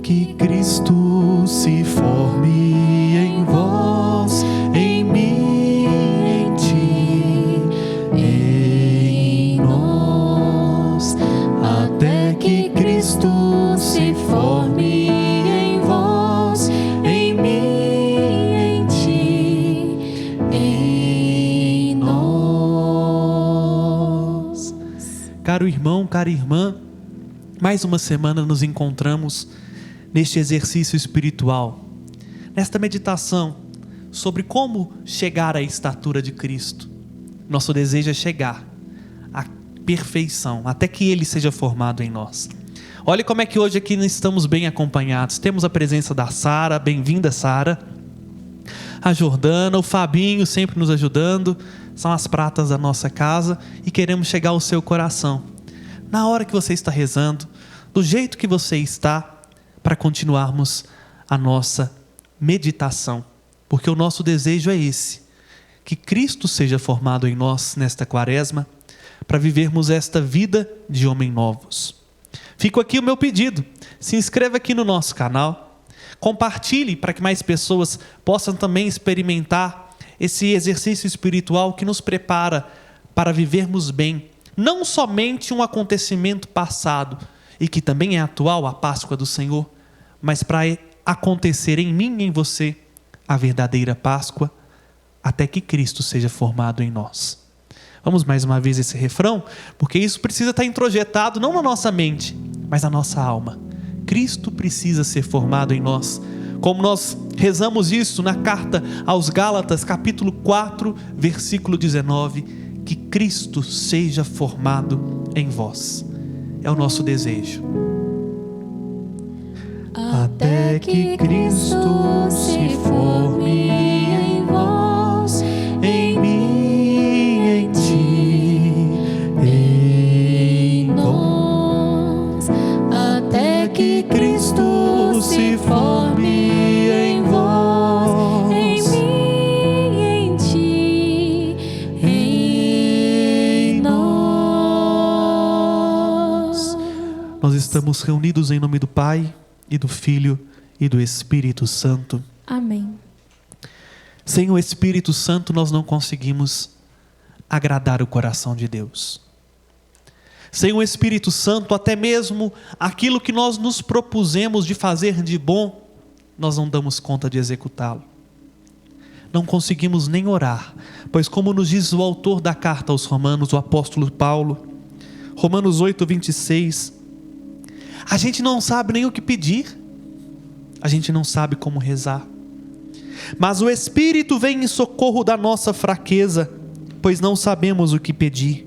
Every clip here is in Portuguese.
Que Cristo se forme em vós, em mim, em ti, em nós. Até que Cristo se forme em vós, em mim, em ti, em nós. Caro irmão, cara irmã, mais uma semana nos encontramos neste exercício espiritual, nesta meditação sobre como chegar à estatura de Cristo. Nosso desejo é chegar à perfeição, até que Ele seja formado em nós. Olha como é que hoje aqui estamos bem acompanhados. Temos a presença da Sara, bem-vinda Sara, a Jordana, o Fabinho sempre nos ajudando, são as pratas da nossa casa e queremos chegar ao seu coração. Na hora que você está rezando, do jeito que você está, para continuarmos a nossa meditação, porque o nosso desejo é esse, que Cristo seja formado em nós nesta quaresma, para vivermos esta vida de homens novos. Fico aqui o meu pedido, se inscreva aqui no nosso canal, compartilhe para que mais pessoas possam também experimentar esse exercício espiritual que nos prepara para vivermos bem, não somente um acontecimento passado, e que também é atual, a Páscoa do Senhor, mas para acontecer em mim e em você a verdadeira Páscoa, até que Cristo seja formado em nós. Vamos mais uma vez esse refrão, porque isso precisa estar introjetado não na nossa mente, mas na nossa alma. Cristo precisa ser formado em nós, como nós rezamos isso na carta aos Gálatas, capítulo 4, versículo 19, que Cristo seja formado em vós. É o nosso desejo. Até que Cristo se forme em vós, em mim, em ti, em nós. Até que Cristo se forme em vós, em mim, em ti, em nós. Nós estamos reunidos em nome do Pai, e do Filho e do Espírito Santo. Amém. Sem o Espírito Santo nós não conseguimos agradar o coração de Deus. Sem o Espírito Santo, até mesmo aquilo que nós nos propusemos de fazer de bom, nós não damos conta de executá-lo. Não conseguimos nem orar, pois como nos diz o autor da carta aos Romanos, o apóstolo Paulo, Romanos 8, 26, a gente não sabe nem o que pedir, a gente não sabe como rezar, mas o Espírito vem em socorro da nossa fraqueza, pois não sabemos o que pedir,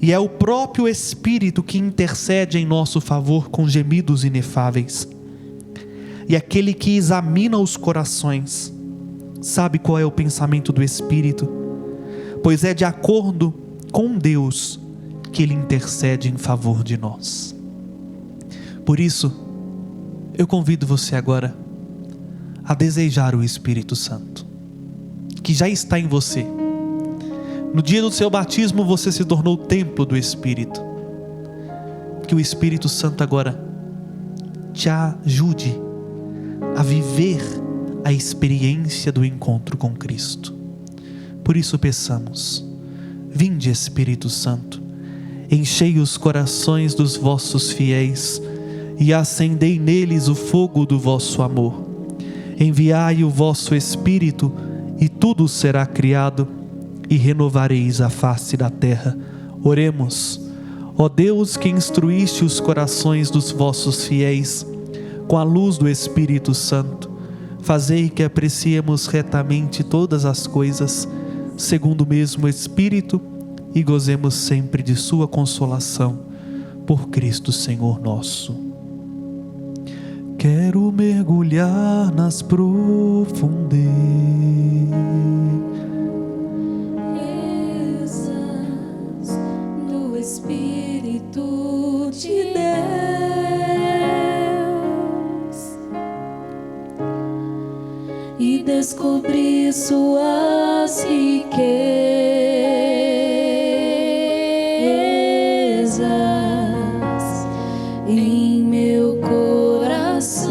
e é o próprio Espírito que intercede em nosso favor com gemidos inefáveis, e aquele que examina os corações, sabe qual é o pensamento do Espírito, pois é de acordo com Deus que Ele intercede em favor de nós. Por isso, eu convido você agora a desejar o Espírito Santo, que já está em você. No dia do seu batismo você se tornou o templo do Espírito. Que o Espírito Santo agora te ajude a viver a experiência do encontro com Cristo. Por isso peçamos: vinde Espírito Santo, enchei os corações dos vossos fiéis e acendei neles o fogo do vosso amor. Enviai o vosso Espírito e tudo será criado e renovareis a face da terra. Oremos. Ó Deus, que instruíste os corações dos vossos fiéis com a luz do Espírito Santo, fazei que apreciemos retamente todas as coisas segundo o mesmo Espírito e gozemos sempre de sua consolação, por Cristo Senhor nosso. Quero mergulhar nas profundezas do Espírito. Espírito de Deus e descobri suas riquezas em meu coração.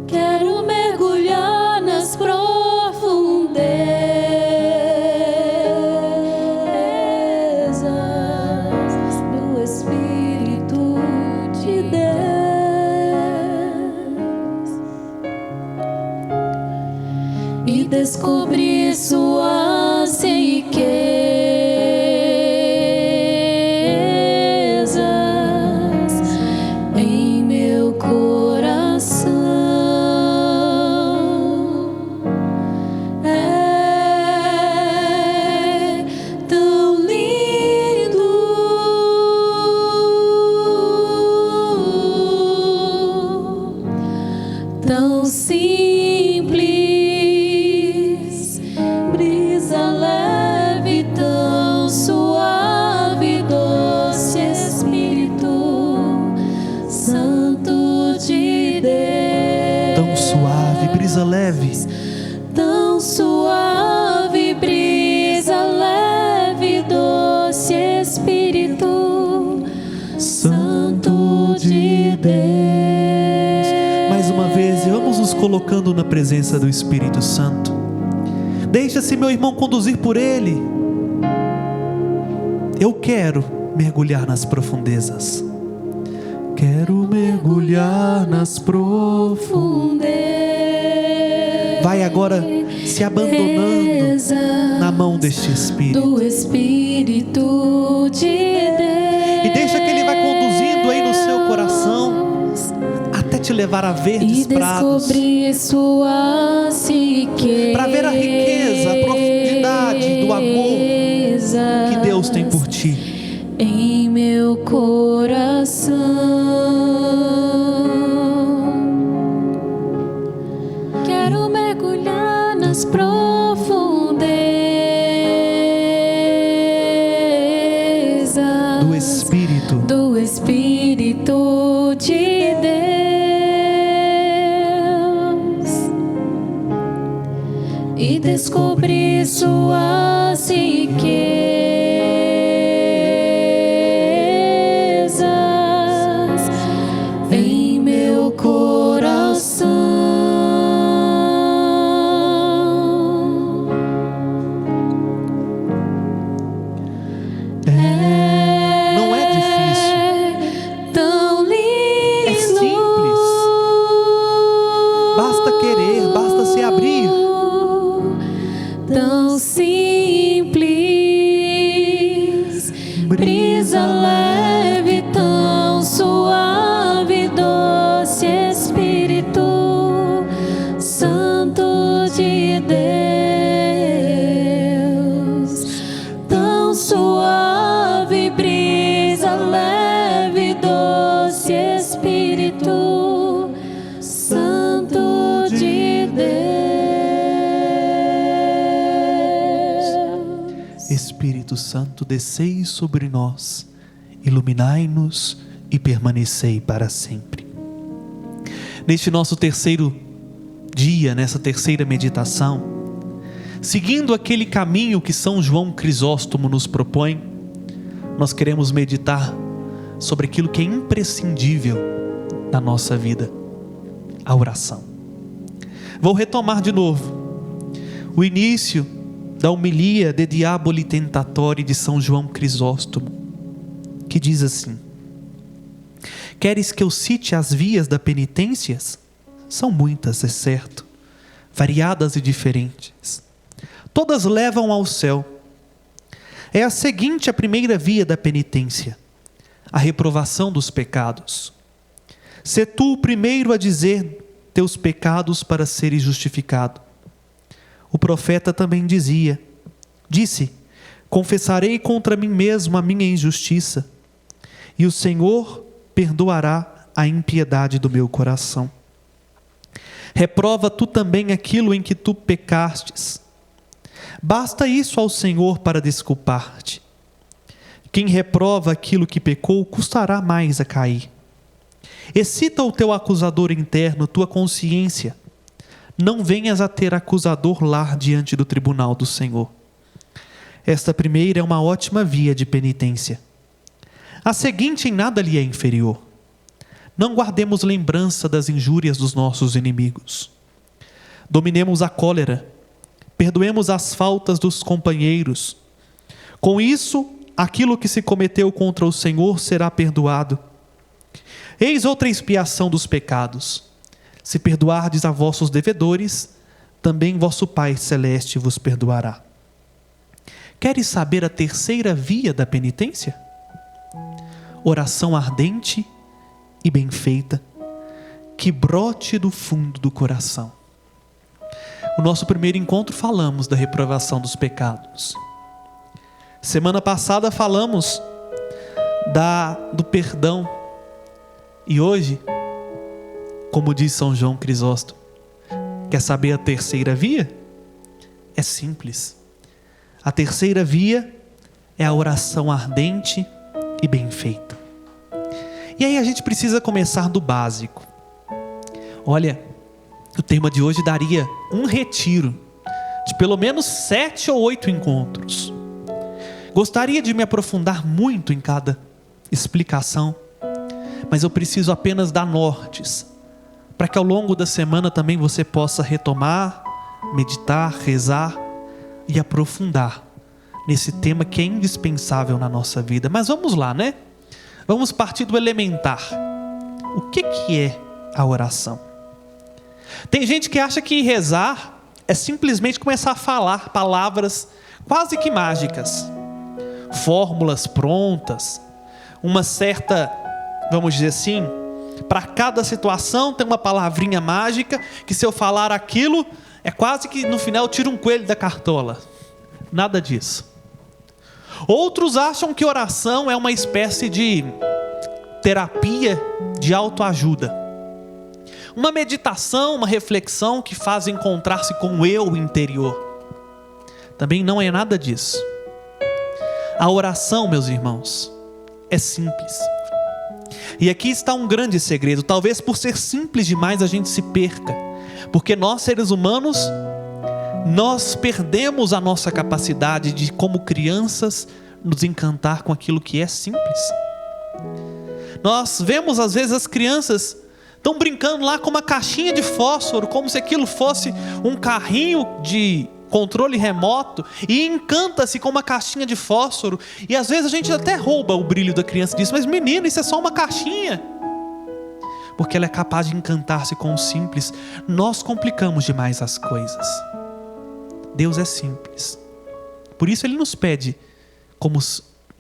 Quero mergulhar nas profundezas do Espírito de Deus e descobrir suas riquezas em meu coração. É tão lindo, tão simples, brisa leve, tão suave, doce Espírito Santo de Deus. Tão suave, brisa leve. Tão suave, brisa leve, doce Espírito Santo de Deus. Mais uma vez, vamos nos colocando na presença do Espírito Santo. Deixa-se, meu irmão, conduzir por Ele. Eu quero mergulhar nas profundezas. Quero mergulhar nas profundezas. Vai agora se abandonando na mão deste Espírito. Do Espírito de Deus. E deixa que Ele vai conduzindo aí no seu coração até te levar a verdes prados, para ver a riqueza, a profundidade do amor que Deus tem por ti. Em meu coração, quero mergulhar nas profundezas Do Espírito. do Espírito de Deus e descobrir suas riquezas em meu coração. Não é difícil, Tão lindo, é simples. Basta querer, basta se abrir. tão simples, brisa leve, tão suave, doce Espírito Santo de Deus. Tão suave, brisa leve, doce Espírito Santo de Deus. Espírito Santo, descei sobre nós, iluminai-nos e permanecei para sempre. Neste nosso terceiro dia, nessa terceira meditação, seguindo aquele caminho que São João Crisóstomo nos propõe, nós queremos meditar sobre aquilo que é imprescindível na nossa vida: a oração. Vou retomar de novo o início da homilia De Diaboli Tentatori de São João Crisóstomo, que diz assim: queres que eu cite as vias da penitência? São muitas, é certo, variadas e diferentes. Todas levam ao céu. É a seguinte a primeira via da penitência: a reprovação dos pecados. Sê tu o primeiro a dizer teus pecados para seres justificado. O profeta também disse: confessarei contra mim mesmo a minha injustiça, e o Senhor perdoará a impiedade do meu coração. Reprova tu também aquilo em que tu pecastes. Basta isso ao Senhor para desculpar-te. Quem reprova aquilo que pecou, custará mais a cair. Excita o teu acusador interno, tua consciência. Não venhas a ter acusador lá diante do tribunal do Senhor. Esta primeira é uma ótima via de penitência. A seguinte em nada lhe é inferior. Não guardemos lembrança das injúrias dos nossos inimigos. Dominemos a cólera. Perdoemos as faltas dos companheiros. Com isso, aquilo que se cometeu contra o Senhor será perdoado. Eis outra expiação dos pecados. Se perdoardes a vossos devedores, também vosso Pai Celeste vos perdoará. Queres saber a terceira via da penitência? Oração ardente e bem feita, que brote do fundo do coração. No nosso primeiro encontro falamos da reprovação dos pecados. Semana passada falamos do perdão. E hoje, como diz São João Crisóstomo, quer saber a terceira via? É simples. A terceira via é a oração ardente e bem feita. E aí a gente precisa começar do básico. Olha, o tema de hoje daria um retiro de pelo menos 7 ou 8 encontros. Gostaria de me aprofundar muito em cada explicação, mas eu preciso apenas dar nortes, para que ao longo da semana também você possa retomar, meditar, rezar e aprofundar nesse tema que é indispensável na nossa vida. Mas vamos lá, né? Vamos partir do elementar. O que é a oração? Tem gente que acha que rezar é simplesmente começar a falar palavras quase que mágicas, fórmulas prontas, uma certa, vamos dizer assim, para cada situação tem uma palavrinha mágica, que se eu falar aquilo, é quase que no final eu tiro um coelho da cartola. Nada disso. Outros acham que oração é uma espécie de terapia de autoajuda. Uma meditação, uma reflexão que faz encontrar-se com o eu interior. Também não é nada disso. A oração, meus irmãos, é simples. E aqui está um grande segredo. Talvez por ser simples demais a gente se perca. Porque nós, seres humanos, nós perdemos a nossa capacidade de, como crianças, nos encantar com aquilo que é simples. Nós vemos às vezes as crianças estão brincando lá com uma caixinha de fósforo, como se aquilo fosse um carrinho de controle remoto, e encanta-se com uma caixinha de fósforo, e às vezes a gente até rouba o brilho da criança disso, mas menino, isso é só uma caixinha, porque ela é capaz de encantar-se com o simples. Nós complicamos demais as coisas. Deus é simples, por isso Ele nos pede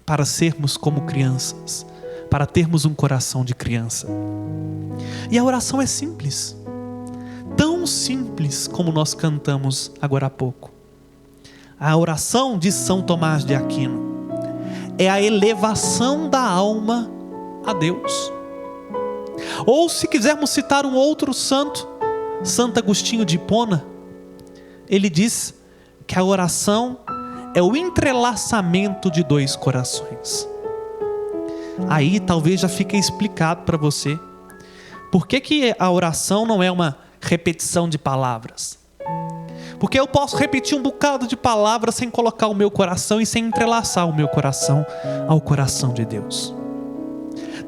para sermos como crianças, para termos um coração de criança. E a oração é simples, tão simples como nós cantamos agora há pouco. A oração de São Tomás de Aquino é a elevação da alma a Deus. Ou se quisermos citar um outro santo, Santo Agostinho de Hipona, ele diz que a oração é o entrelaçamento de 2 corações. Aí talvez já fique explicado para você por que a oração não é uma repetição de palavras. Porque eu posso repetir um bocado de palavras sem colocar o meu coração e sem entrelaçar o meu coração ao coração de Deus.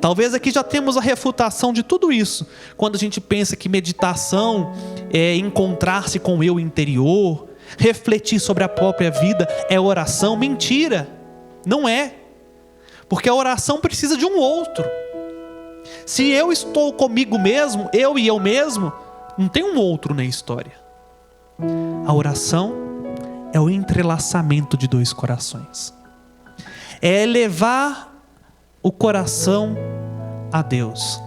Talvez aqui já temos a refutação de tudo isso, quando a gente pensa que meditação é encontrar-se com o eu interior, refletir sobre a própria vida é oração. Mentira, não é. Porque a oração precisa de um outro. Se eu estou comigo mesmo, eu e eu mesmo, não tem um outro na história. A oração é o entrelaçamento de 2 corações. É elevar o coração a Deus.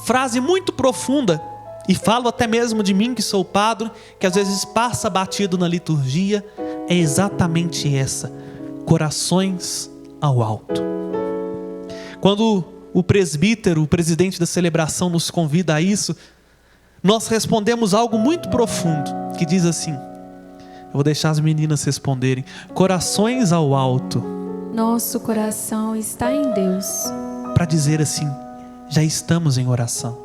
Frase muito profunda, e falo até mesmo de mim que sou padre, que às vezes passa batido na liturgia, é exatamente essa: corações ao alto. Quando o presbítero, o presidente da celebração, nos convida a isso, nós respondemos algo muito profundo, que diz assim: Eu vou deixar as meninas responderem. Corações ao alto. Nosso coração está em Deus. Para dizer assim, já estamos em oração.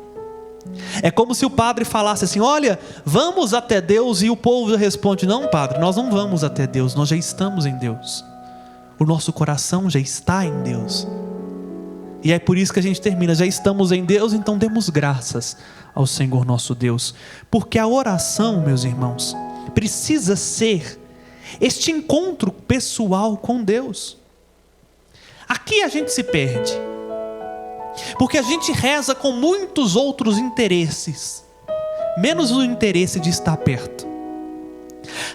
É como se o padre falasse assim: olha, vamos até Deus, e o povo responde: não, padre, nós não vamos até Deus, nós já estamos em Deus. O nosso coração já está em Deus. E é por isso que a gente termina: já estamos em Deus, então demos graças ao Senhor nosso Deus. Porque a oração, meus irmãos, precisa ser este encontro pessoal com Deus. Aqui a gente se perde, porque a gente reza com muitos outros interesses, menos o interesse de estar perto.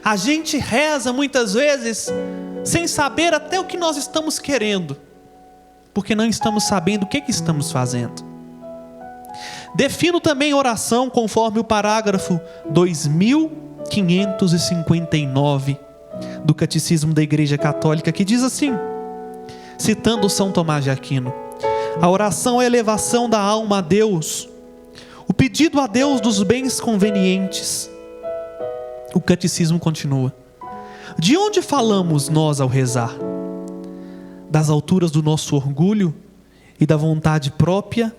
A gente reza muitas vezes sem saber até o que nós estamos querendo, porque não estamos sabendo o que estamos fazendo. Defino também oração conforme o parágrafo 2559 do Catecismo da Igreja Católica, que diz assim, citando São Tomás de Aquino: a oração é a elevação da alma a Deus, o pedido a Deus dos bens convenientes. O Catecismo continua: de onde falamos nós ao rezar? Das alturas do nosso orgulho e da vontade própria,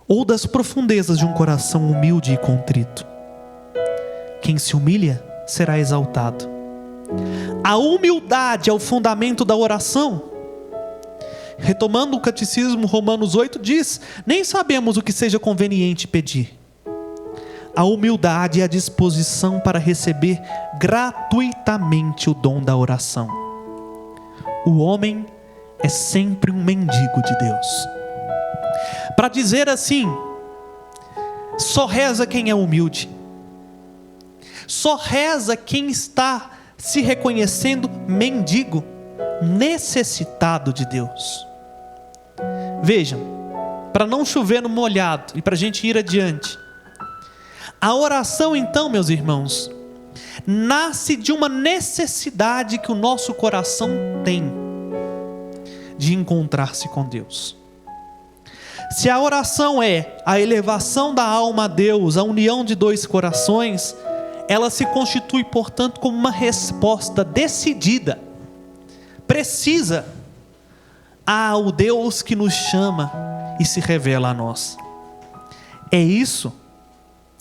ou das profundezas de um coração humilde e contrito? Quem se humilha será exaltado. A humildade é o fundamento da oração. Retomando o Catecismo, Romanos 8 diz: nem sabemos o que seja conveniente pedir. A humildade é a disposição para receber gratuitamente o dom da oração. O homem é sempre um mendigo de Deus. Para dizer assim, só reza quem é humilde. Só reza quem está se reconhecendo mendigo, necessitado de Deus. Vejam, para não chover no molhado e para a gente ir adiante, a oração então, meus irmãos, nasce de uma necessidade que o nosso coração tem de encontrar-se com Deus. Se a oração é a elevação da alma a Deus, a união de dois corações, ela se constitui, portanto, como uma resposta decidida, precisa, ao Deus que nos chama e se revela a nós. É isso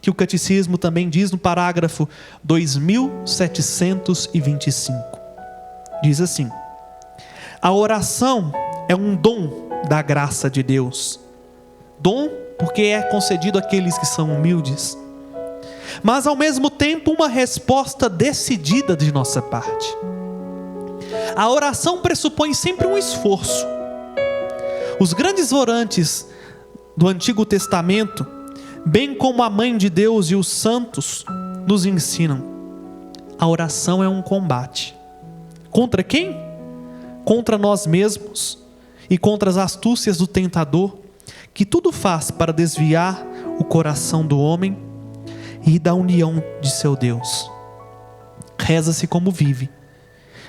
que o Catecismo também diz no parágrafo 2725. Diz assim: a oração é um dom da graça de Deus. Dom porque é concedido àqueles que são humildes, mas ao mesmo tempo uma resposta decidida de nossa parte. A oração pressupõe sempre um esforço. Os grandes orantes do Antigo Testamento, bem como a Mãe de Deus e os santos, nos ensinam: a oração é um combate. Contra quem? Contra nós mesmos e contra as astúcias do tentador, que tudo faz para desviar o coração do homem e da união de seu Deus. Reza-se como vive,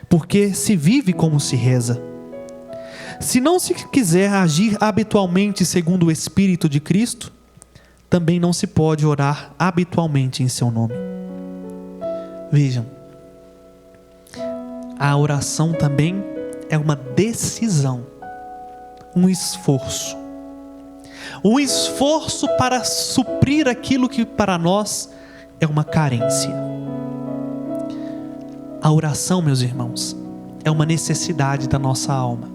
porque se vive como se reza. Se não se quiser agir habitualmente segundo o Espírito de Cristo, também não se pode orar habitualmente em seu nome. Vejam, a oração também é uma decisão, um esforço para suprir aquilo que para nós é uma carência. A oração, meus irmãos, é uma necessidade da nossa alma.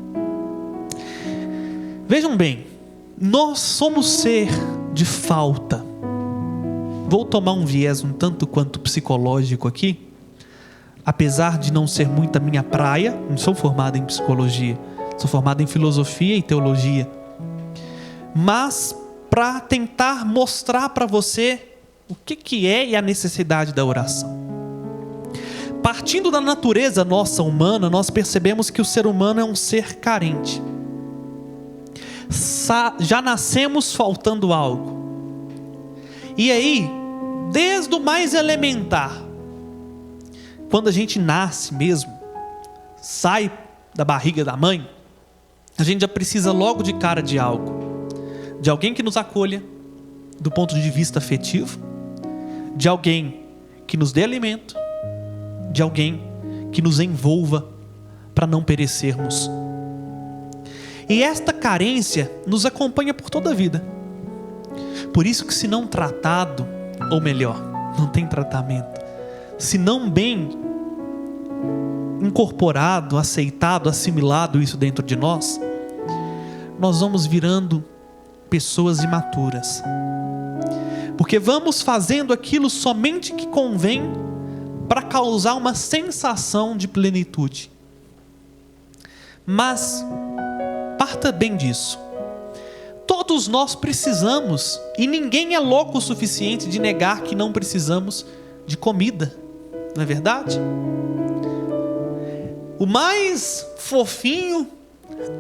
Vejam bem, nós somos ser de falta. Vou tomar um viés um tanto quanto psicológico aqui, apesar de não ser muito a minha praia. Não sou formado em psicologia, sou formado em filosofia e teologia, mas para tentar mostrar para você o que é e a necessidade da oração. Partindo da natureza nossa humana, nós percebemos que o ser humano é um ser carente. Já nascemos faltando algo. E aí, desde o mais elementar, quando a gente nasce mesmo, sai da barriga da mãe, a gente já precisa logo de cara de algo. De alguém que nos acolha, do ponto de vista afetivo, de alguém que nos dê alimento, de alguém que nos envolva para não perecermos. E esta carência nos acompanha por toda a vida. Por isso que, se não tratado, ou melhor, não tem tratamento, se não bem incorporado, aceitado, assimilado isso dentro de nós, nós vamos virando pessoas imaturas. Porque vamos fazendo aquilo somente que convém para causar uma sensação de plenitude. Mas parta bem disso. Todos nós precisamos, e ninguém é louco o suficiente de negar que não precisamos de comida, não é verdade? O mais fofinho,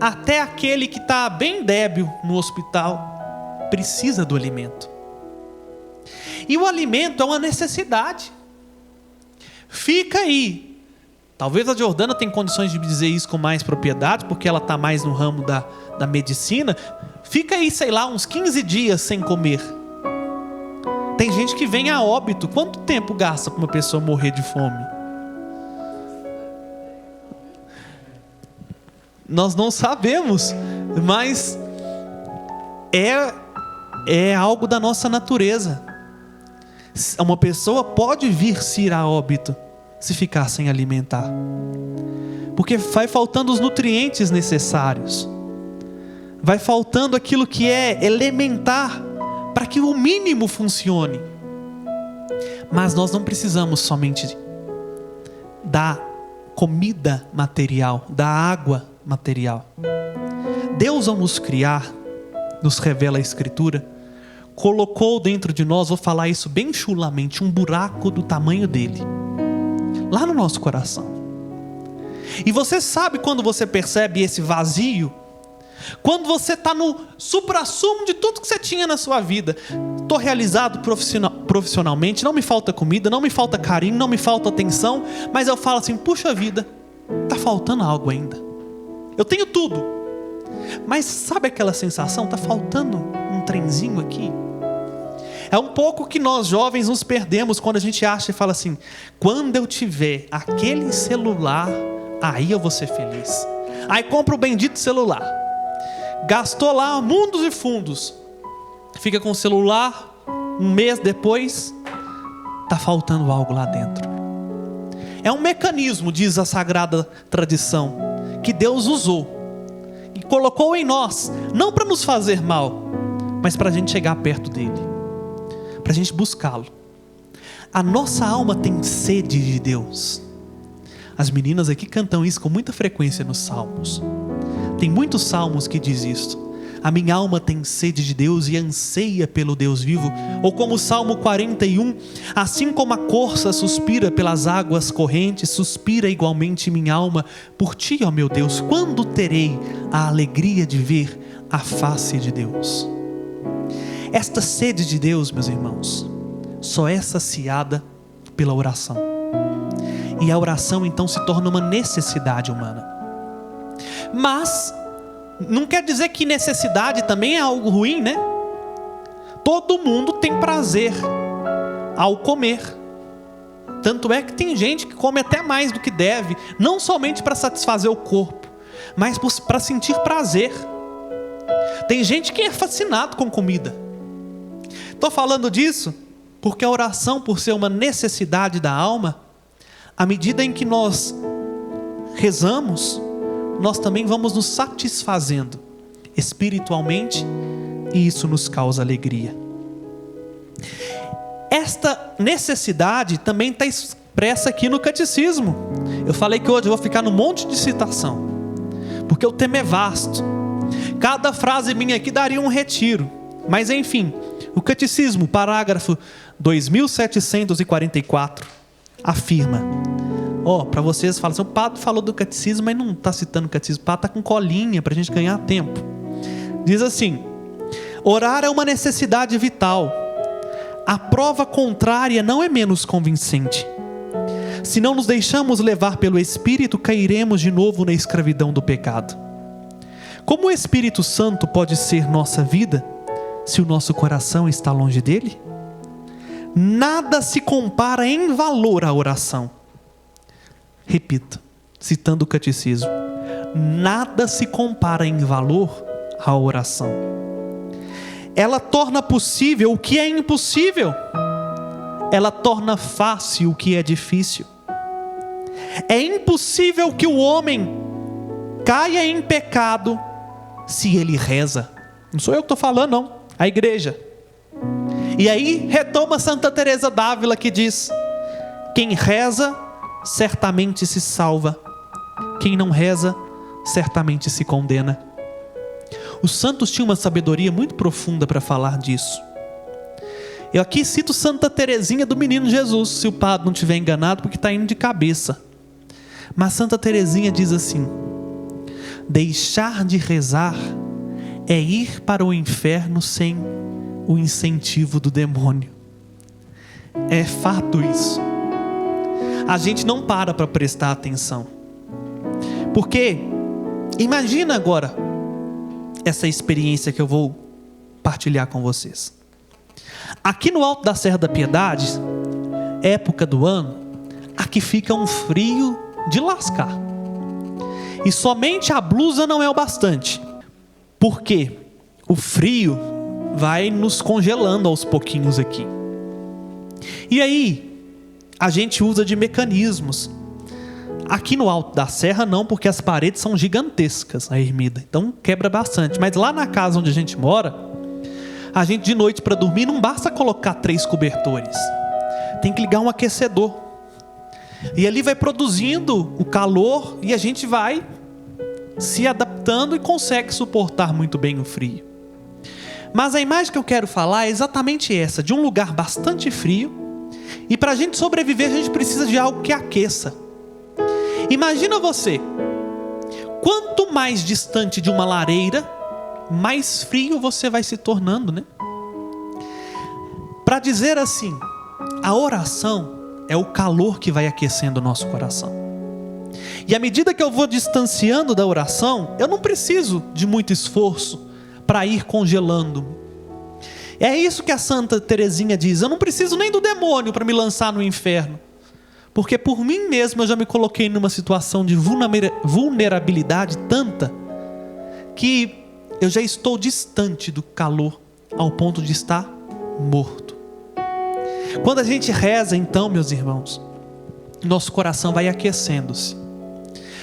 até aquele que está bem débil no hospital, precisa do alimento. E o alimento é uma necessidade. Fica aí. Talvez a Jordana tenha condições de dizer isso com mais propriedade, porque ela está mais no ramo da medicina. Fica aí, sei lá, uns 15 dias sem comer. Tem gente que vem a óbito. Quanto tempo gasta para uma pessoa morrer de fome? Nós não sabemos, mas é algo da nossa natureza. Uma pessoa pode vir se ir a óbito se ficar sem alimentar, porque vai faltando os nutrientes necessários, vai faltando aquilo que é elementar para que o mínimo funcione. Mas nós não precisamos somente da comida material, da água material. Deus, ao nos criar, nos revela a Escritura, colocou dentro de nós, vou falar isso bem chulamente, um buraco do tamanho dele, lá no nosso coração. E você sabe quando você percebe esse vazio? Quando você está no suprassumo de tudo que você tinha na sua vida. Estou realizado profissionalmente, não me falta comida, não me falta carinho, não me falta atenção, mas eu falo assim, puxa vida, está faltando algo ainda. Eu tenho tudo, mas sabe aquela sensação? Está faltando um trenzinho aqui. É um pouco que nós jovens nos perdemos quando a gente acha e fala assim, quando eu tiver aquele celular, aí eu vou ser feliz. Aí compra o bendito celular, gastou lá mundos e fundos, fica com o celular, um mês depois, está faltando algo lá dentro. É um mecanismo, diz a sagrada tradição, que Deus usou e colocou em nós, não para nos fazer mal, mas para a gente chegar perto dele, para a gente buscá-lo. A nossa alma tem sede de Deus. As meninas aqui cantam isso com muita frequência nos salmos. Tem muitos salmos que diz isso. A minha alma tem sede de Deus e anseia pelo Deus vivo. Ou como o Salmo 41, assim como a corça suspira pelas águas correntes, suspira igualmente minha alma por ti, ó meu Deus. Quando terei a alegria de ver a face de Deus? Esta sede de Deus, meus irmãos, só é saciada pela oração. E a oração então se torna uma necessidade humana. Mas não quer dizer que necessidade também é algo ruim, né? Todo mundo tem prazer ao comer. Tanto é que tem gente que come até mais do que deve, não somente para satisfazer o corpo, mas para sentir prazer. Tem gente que é fascinado com comida. Estou falando disso porque a oração, por ser uma necessidade da alma, à medida em que nós rezamos, nós também vamos nos satisfazendo espiritualmente, e isso nos causa alegria. Esta necessidade também está expressa aqui no catecismo. Eu falei que hoje eu vou ficar num monte de citação, porque o tema é vasto. Cada frase minha aqui daria um retiro, mas enfim, o catecismo, parágrafo 2744, afirma, para vocês falam assim, o padre falou do catecismo, mas não está citando o catecismo, o padre está com colinha para a gente ganhar tempo. Diz assim: orar é uma necessidade vital. A prova contrária não é menos convincente. Se não nos deixamos levar pelo Espírito, cairemos de novo na escravidão do pecado. Como o Espírito Santo pode ser nossa vida, se o nosso coração está longe dele? Nada se compara em valor à oração. Repito, citando o catecismo: nada se compara em valor à oração. Ela torna possível o que é impossível. Ela torna fácil o que é difícil. É impossível que o homem caia em pecado se ele reza. Não sou eu que estou falando, não. A igreja. E aí retoma Santa Teresa d'Ávila, que diz: quem reza certamente se salva, quem não reza certamente se condena. Os santos tinham uma sabedoria muito profunda para falar disso. Eu aqui cito Santa Teresinha do Menino Jesus, se o padre não estiver enganado, porque está indo de cabeça. Mas Santa Teresinha diz assim: deixar de rezar é ir para o inferno sem o incentivo do demônio. É fato isso. A gente não para prestar atenção. Porque, imagina agora essa experiência que eu vou partilhar com vocês. Aqui no alto da Serra da Piedade, época do ano, aqui fica um frio de lascar. E somente a blusa não é o bastante. Porque o frio vai nos congelando aos pouquinhos aqui. E aí, a gente usa de mecanismos. Aqui no alto da serra não, porque as paredes são gigantescas, a ermida. Então quebra bastante. Mas lá na casa onde a gente mora, a gente de noite para dormir não basta colocar 3 cobertores. Tem que ligar um aquecedor. E ali vai produzindo o calor e a gente vai se adaptando e consegue suportar muito bem o frio. Mas a imagem que eu quero falar é exatamente essa, de um lugar bastante frio, e para a gente sobreviver a gente precisa de algo que aqueça. Imagina você, quanto mais distante de uma lareira, mais frio você vai se tornando, né? Para dizer assim, a oração é o calor que vai aquecendo o nosso coração. E à medida que eu vou distanciando da oração, eu não preciso de muito esforço para ir congelando. É isso que a Santa Teresinha diz: eu não preciso nem do demônio para me lançar no inferno, porque por mim mesmo eu já me coloquei numa situação de vulnerabilidade tanta, que eu já estou distante do calor, ao ponto de estar morto. Quando a gente reza então, meus irmãos, nosso coração vai aquecendo-se.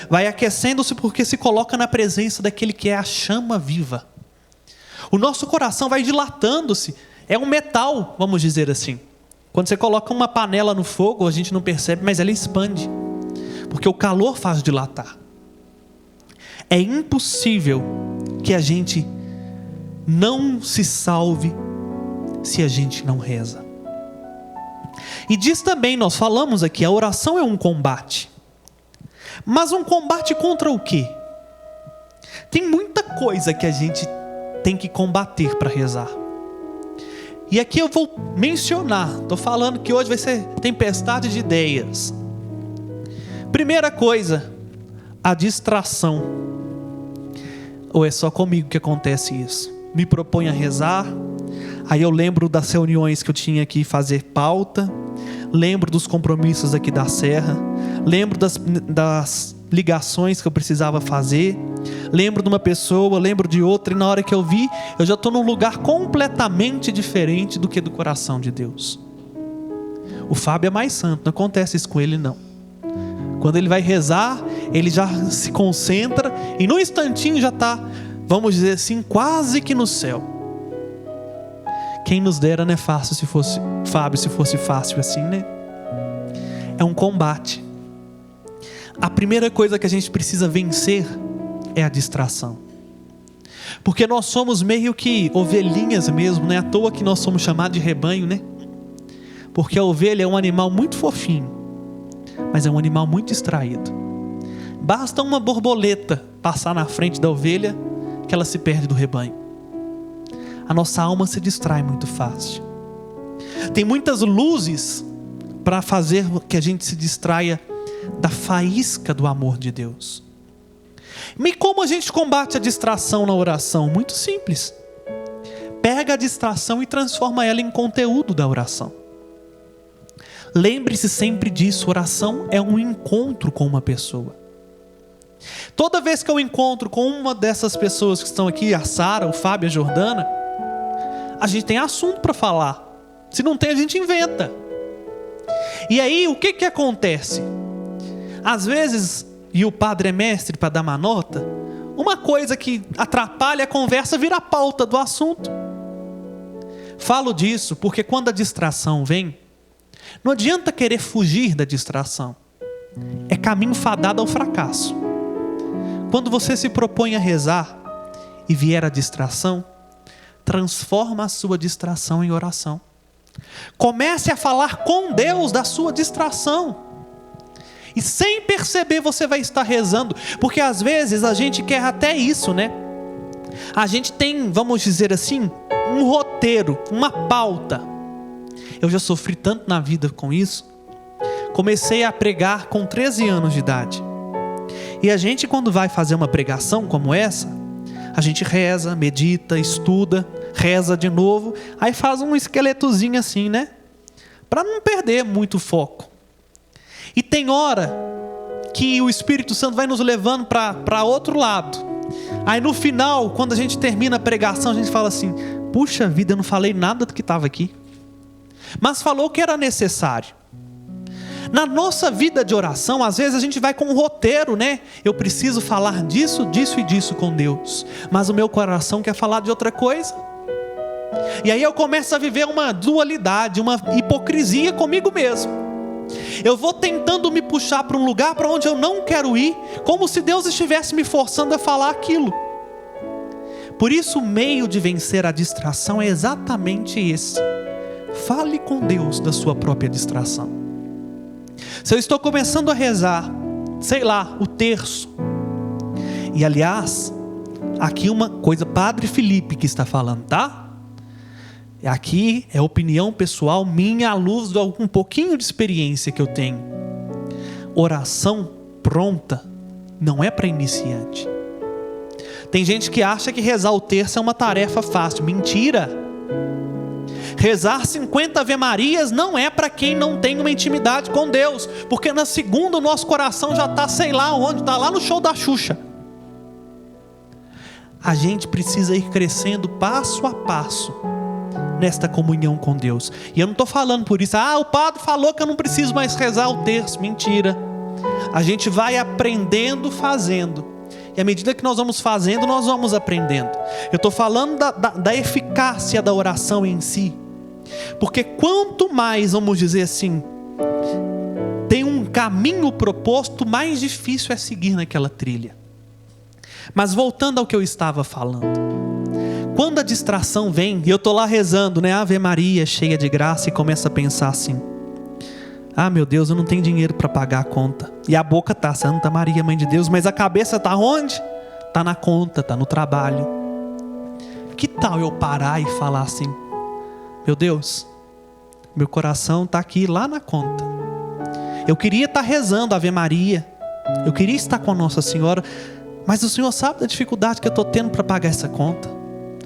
Vai aquecendo-se porque se coloca na presença daquele que é a chama viva. O nosso coração vai dilatando-se. É um metal, vamos dizer assim. Quando você coloca uma panela no fogo, a gente não percebe, mas ela expande. Porque o calor faz dilatar. É impossível que a gente não se salve se a gente não reza. E diz também, nós falamos aqui, a oração é um combate. Mas um combate contra o quê? Tem muita coisa que a gente tem que combater para rezar. E aqui eu vou mencionar, estou falando que hoje vai ser tempestade de ideias. Primeira coisa, a distração. Ou é só comigo que acontece isso? Me proponho a rezar, aí eu lembro das reuniões que eu tinha que fazer pauta, lembro dos compromissos aqui da serra, lembro das ligações que eu precisava fazer, lembro de uma pessoa, lembro de outra, e na hora que eu vi, eu já estou num lugar completamente diferente do que do coração de Deus. O Fábio é mais santo, não acontece isso com ele não. Quando ele vai rezar, ele já se concentra e num instantinho já está, vamos dizer assim, quase que no céu. Quem nos dera, né, fácil se fosse, Fábio, se fosse fácil assim, né? É um combate. A primeira coisa que a gente precisa vencer é a distração. Porque nós somos meio que ovelhinhas mesmo, não é à toa que nós somos chamados de rebanho, né? Porque a ovelha é um animal muito fofinho, mas é um animal muito distraído. Basta uma borboleta passar na frente da ovelha que ela se perde do rebanho. A nossa alma se distrai muito fácil. Tem muitas luzes para fazer que a gente se distraia da faísca do amor de Deus. E como a gente combate a distração na oração? Muito simples. Pega a distração e transforma ela em conteúdo da oração. Lembre-se sempre disso, oração é um encontro com uma pessoa. Toda vez que eu encontro com uma dessas pessoas que estão aqui, a Sara, o Fábio, a Jordana, a gente tem assunto para falar. Se não tem, a gente inventa. E aí, o que acontece? Às vezes, e o padre é mestre para dar uma nota, uma coisa que atrapalha a conversa vira a pauta do assunto. Falo disso porque quando a distração vem, não adianta querer fugir da distração. É caminho fadado ao fracasso. Quando você se propõe a rezar e vier a distração, transforma a sua distração em oração. Comece a falar com Deus da sua distração. E sem perceber você vai estar rezando. Porque às vezes a gente quer até isso, né? A gente tem, vamos dizer assim, um roteiro, uma pauta. Eu já sofri tanto na vida com isso. Comecei a pregar com 13 anos de idade. E a gente, quando vai fazer uma pregação como essa, a gente reza, medita, estuda, reza de novo, aí faz um esqueletozinho assim, né? Para não perder muito foco. E tem hora que o Espírito Santo vai nos levando para outro lado. Aí no final, quando a gente termina a pregação, a gente fala assim: puxa vida, eu não falei nada do que estava aqui. Mas falou que era necessário. Na nossa vida de oração, às vezes a gente vai com um roteiro, né? Eu preciso falar disso, disso e disso com Deus. Mas o meu coração quer falar de outra coisa. E aí eu começo a viver uma dualidade, uma hipocrisia comigo mesmo. Eu vou tentando me puxar para um lugar para onde eu não quero ir, como se Deus estivesse me forçando a falar aquilo. Por isso o meio de vencer a distração é exatamente esse. Fale com Deus da sua própria distração. Se eu estou começando a rezar, sei lá, o terço. E aliás, aqui uma coisa, Padre Felipe que está falando, tá? Aqui é opinião pessoal minha à luz de um pouquinho de experiência que eu tenho. Oração pronta não é para iniciante. Tem gente que acha que rezar o terço é uma tarefa fácil. Mentira! Rezar 50 Ave-Marias não é para quem não tem uma intimidade com Deus, porque na segunda o nosso coração já está sei lá onde, está lá no show da Xuxa. A gente precisa ir crescendo passo a passo nesta comunhão com Deus. E eu não estou falando por isso, o padre falou que eu não preciso mais rezar o terço. Mentira. A gente vai aprendendo fazendo. E à medida que nós vamos fazendo, nós vamos aprendendo. Eu estou falando da eficácia da oração em si. Porque quanto mais, vamos dizer assim, tem um caminho proposto, mais difícil é seguir naquela trilha. Mas voltando ao que eu estava falando. Quando a distração vem, e eu estou lá rezando, né? Ave Maria, cheia de graça, e começo a pensar assim: meu Deus, eu não tenho dinheiro para pagar a conta. E a boca está Santa Maria, Mãe de Deus, mas a cabeça está onde? Está na conta, está no trabalho. Que tal eu parar e falar assim: meu Deus, meu coração está aqui lá na conta. Eu queria estar rezando Ave Maria, eu queria estar com a Nossa Senhora, mas o Senhor sabe da dificuldade que eu estou tendo para pagar essa conta.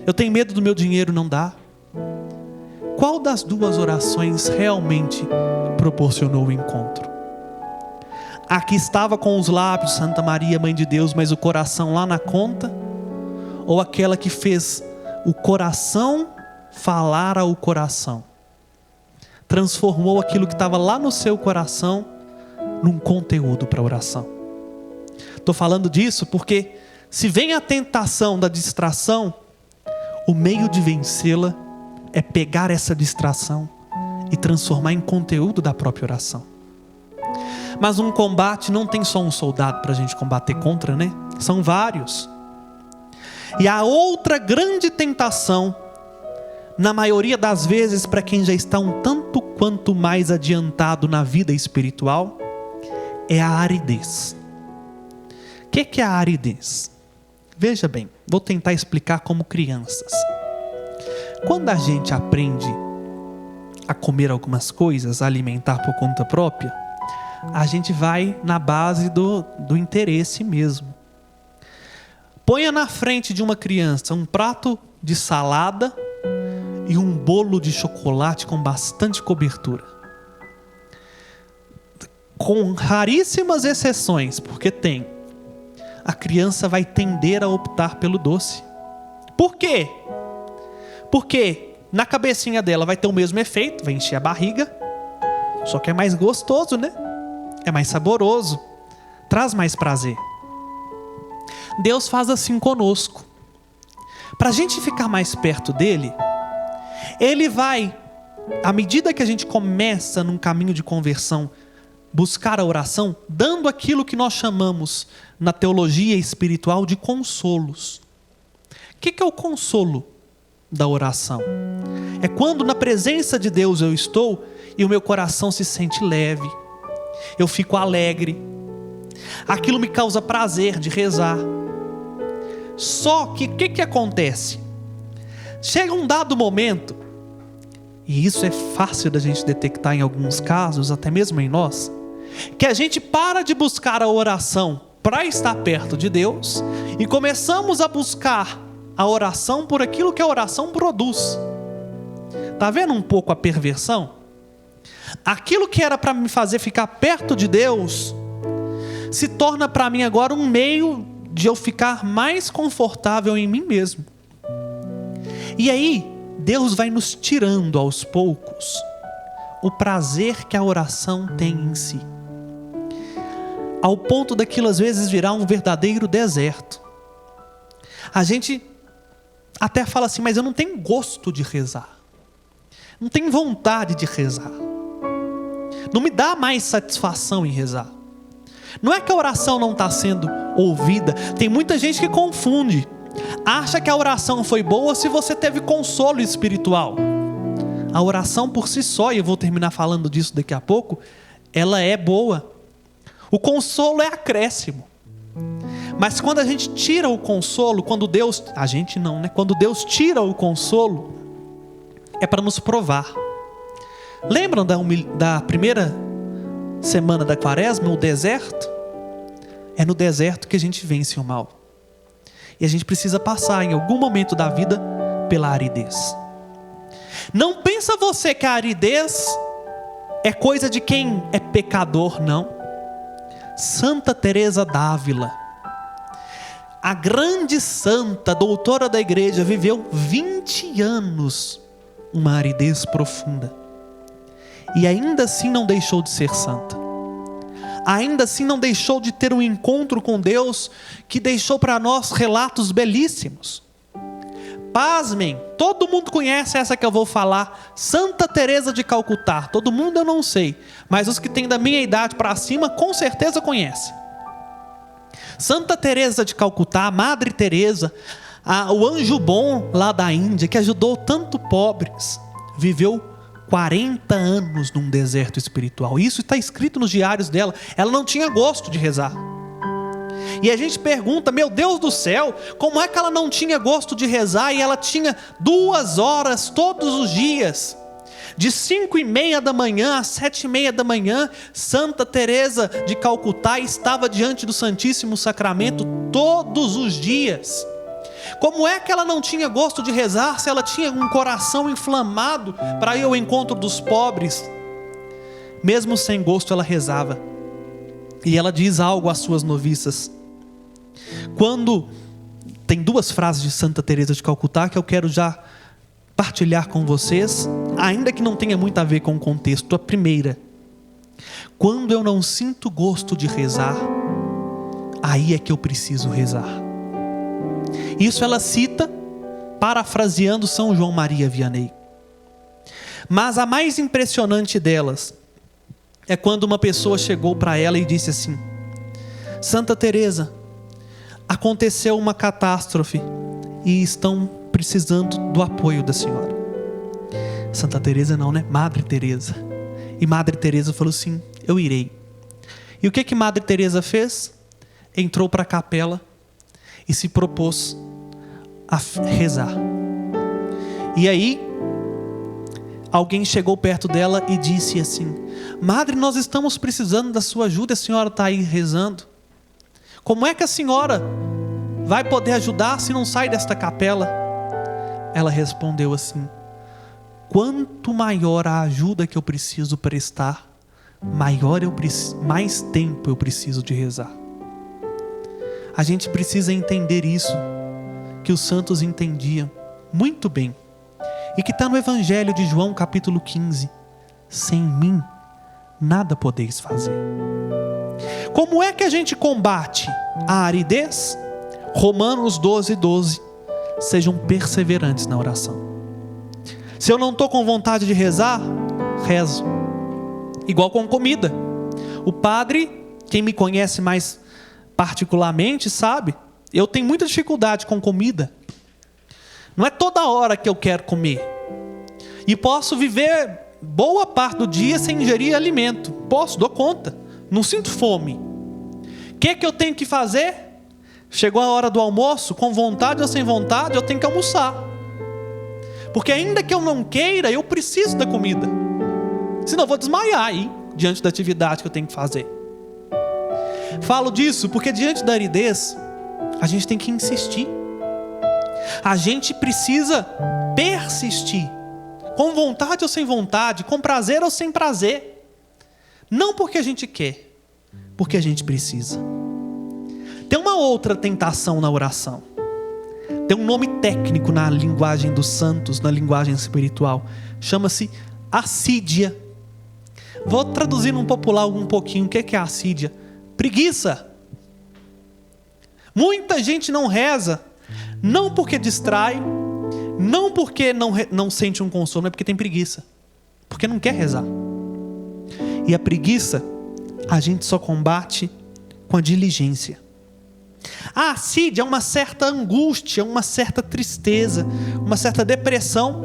Eu tenho medo do meu dinheiro não dar. Qual das duas orações realmente proporcionou o encontro? A que estava com os lábios, Santa Maria, Mãe de Deus, mas o coração lá na conta? Ou aquela que fez o coração falar ao coração? Transformou aquilo que estava lá no seu coração num conteúdo para oração. Estou falando disso porque se vem a tentação da distração, o meio de vencê-la é pegar essa distração e transformar em conteúdo da própria oração. Mas um combate não tem só um soldado para a gente combater contra, né? São vários. E a outra grande tentação, na maioria das vezes para quem já está um tanto quanto mais adiantado na vida espiritual, é a aridez. O que é a aridez? Veja bem, vou tentar explicar como crianças. Quando a gente aprende a comer algumas coisas, a alimentar por conta própria, a gente vai na base do interesse mesmo. Ponha na frente de uma criança um prato de salada e um bolo de chocolate com bastante cobertura. com raríssimas exceções, porque tem, a criança vai tender a optar pelo doce. Por quê? Porque na cabecinha dela vai ter o mesmo efeito, vai encher a barriga, só que é mais gostoso, né? É mais saboroso, traz mais prazer. Deus faz assim conosco. Para a gente ficar mais perto dele, ele vai, à medida que a gente começa num caminho de conversão, buscar a oração, dando aquilo que nós chamamos na teologia espiritual de consolos. O que é o consolo da oração? É quando na presença de Deus eu estou e o meu coração se sente leve, eu fico alegre, aquilo me causa prazer de rezar. Só que o que acontece? Chega um dado momento, e isso é fácil da gente detectar em alguns casos, até mesmo em nós, que a gente para de buscar a oração para estar perto de Deus e começamos a buscar a oração por aquilo que a oração produz. Está vendo um pouco a perversão? Aquilo que era para me fazer ficar perto de Deus se torna para mim agora um meio de eu ficar mais confortável em mim mesmo. E aí, Deus vai nos tirando aos poucos o prazer que a oração tem em si, ao ponto daquilo às vezes virar um verdadeiro deserto. A gente até fala assim, mas eu não tenho gosto de rezar, não tenho vontade de rezar, não me dá mais satisfação em rezar. Não é que a oração não está sendo ouvida. Tem muita gente que confunde, acha que a oração foi boa se você teve consolo espiritual. A oração por si só, e eu vou terminar falando disso daqui a pouco, ela é boa. O consolo é acréscimo. Mas quando a gente tira o consolo, quando Deus tira o consolo, é para nos provar. Lembram da primeira semana da quaresma, o deserto? É no deserto que a gente vence o mal. E a gente precisa passar em algum momento da vida pela aridez. Não pensa você que a aridez é coisa de quem é pecador, não. Santa Teresa d'Ávila, a grande santa, doutora da igreja, viveu 20 anos uma aridez profunda. E ainda assim não deixou de ser santa. Ainda assim não deixou de ter um encontro com Deus que deixou para nós relatos belíssimos. Pasmem, todo mundo conhece essa que eu vou falar, Santa Teresa de Calcutá. Todo mundo eu não sei, mas os que têm da minha idade para cima com certeza conhecem. Santa Teresa de Calcutá, Madre Teresa, o anjo bom lá da Índia, que ajudou tanto pobres, viveu 40 anos num deserto espiritual. Isso está escrito nos diários dela. Ela não tinha gosto de rezar. E a gente pergunta, meu Deus do céu, como é que ela não tinha gosto de rezar e ela tinha 2 horas todos os dias? De 5:30 da manhã às 7:30 da manhã, Santa Teresa de Calcutá estava diante do Santíssimo Sacramento todos os dias. Como é que ela não tinha gosto de rezar se ela tinha um coração inflamado para ir ao encontro dos pobres? Mesmo sem gosto ela rezava. E ela diz algo às suas noviças. Quando tem 2 frases de Santa Teresa de Calcutá que eu quero já partilhar com vocês, ainda que não tenha muito a ver com o contexto. A primeira: quando eu não sinto gosto de rezar, aí é que eu preciso rezar. Isso ela cita parafraseando São João Maria Vianney. Mas a mais impressionante delas é quando uma pessoa chegou para ela e disse assim: Santa Teresa, aconteceu uma catástrofe e estão precisando do apoio da senhora. Santa Teresa não, né? Madre Teresa. E Madre Teresa falou assim: eu irei. E o que Madre Teresa fez? Entrou para a capela e se propôs a rezar. E aí alguém chegou perto dela e disse assim: Madre, nós estamos precisando da sua ajuda, a senhora está aí rezando. Como é que a senhora vai poder ajudar se não sai desta capela? Ela respondeu assim: quanto maior a ajuda que eu preciso prestar, mais tempo eu preciso de rezar. A gente precisa entender isso, que os santos entendiam muito bem, e que está no Evangelho de João capítulo 15. Sem mim, nada podeis fazer. Como é que a gente combate a aridez? Romanos 12:12. Sejam perseverantes na oração. Se eu não estou com vontade de rezar, rezo. Igual com comida. O padre, quem me conhece mais particularmente, sabe, eu tenho muita dificuldade com comida. Não é toda hora que eu quero comer. E posso viver boa parte do dia sem ingerir alimento. Posso, dou conta. Não sinto fome. O que eu tenho que fazer? Chegou a hora do almoço, com vontade ou sem vontade, eu tenho que almoçar. Porque ainda que eu não queira, eu preciso da comida. Senão eu vou desmaiar aí, diante da atividade que eu tenho que fazer. Falo disso porque diante da aridez, a gente tem que insistir. A gente precisa persistir. Com vontade ou sem vontade, com prazer ou sem prazer. Não porque a gente quer, porque a gente precisa. Tem uma outra tentação na oração. Tem um nome técnico na linguagem dos santos, na linguagem espiritual. Chama-se assídia. Vou traduzir num popular um pouquinho. O que é assídia? Preguiça. Muita gente não reza, não porque distrai, não porque não sente um consolo, é porque tem preguiça. Porque não quer rezar. E a preguiça, a gente só combate com a diligência. A assídia é uma certa angústia, uma certa tristeza, uma certa depressão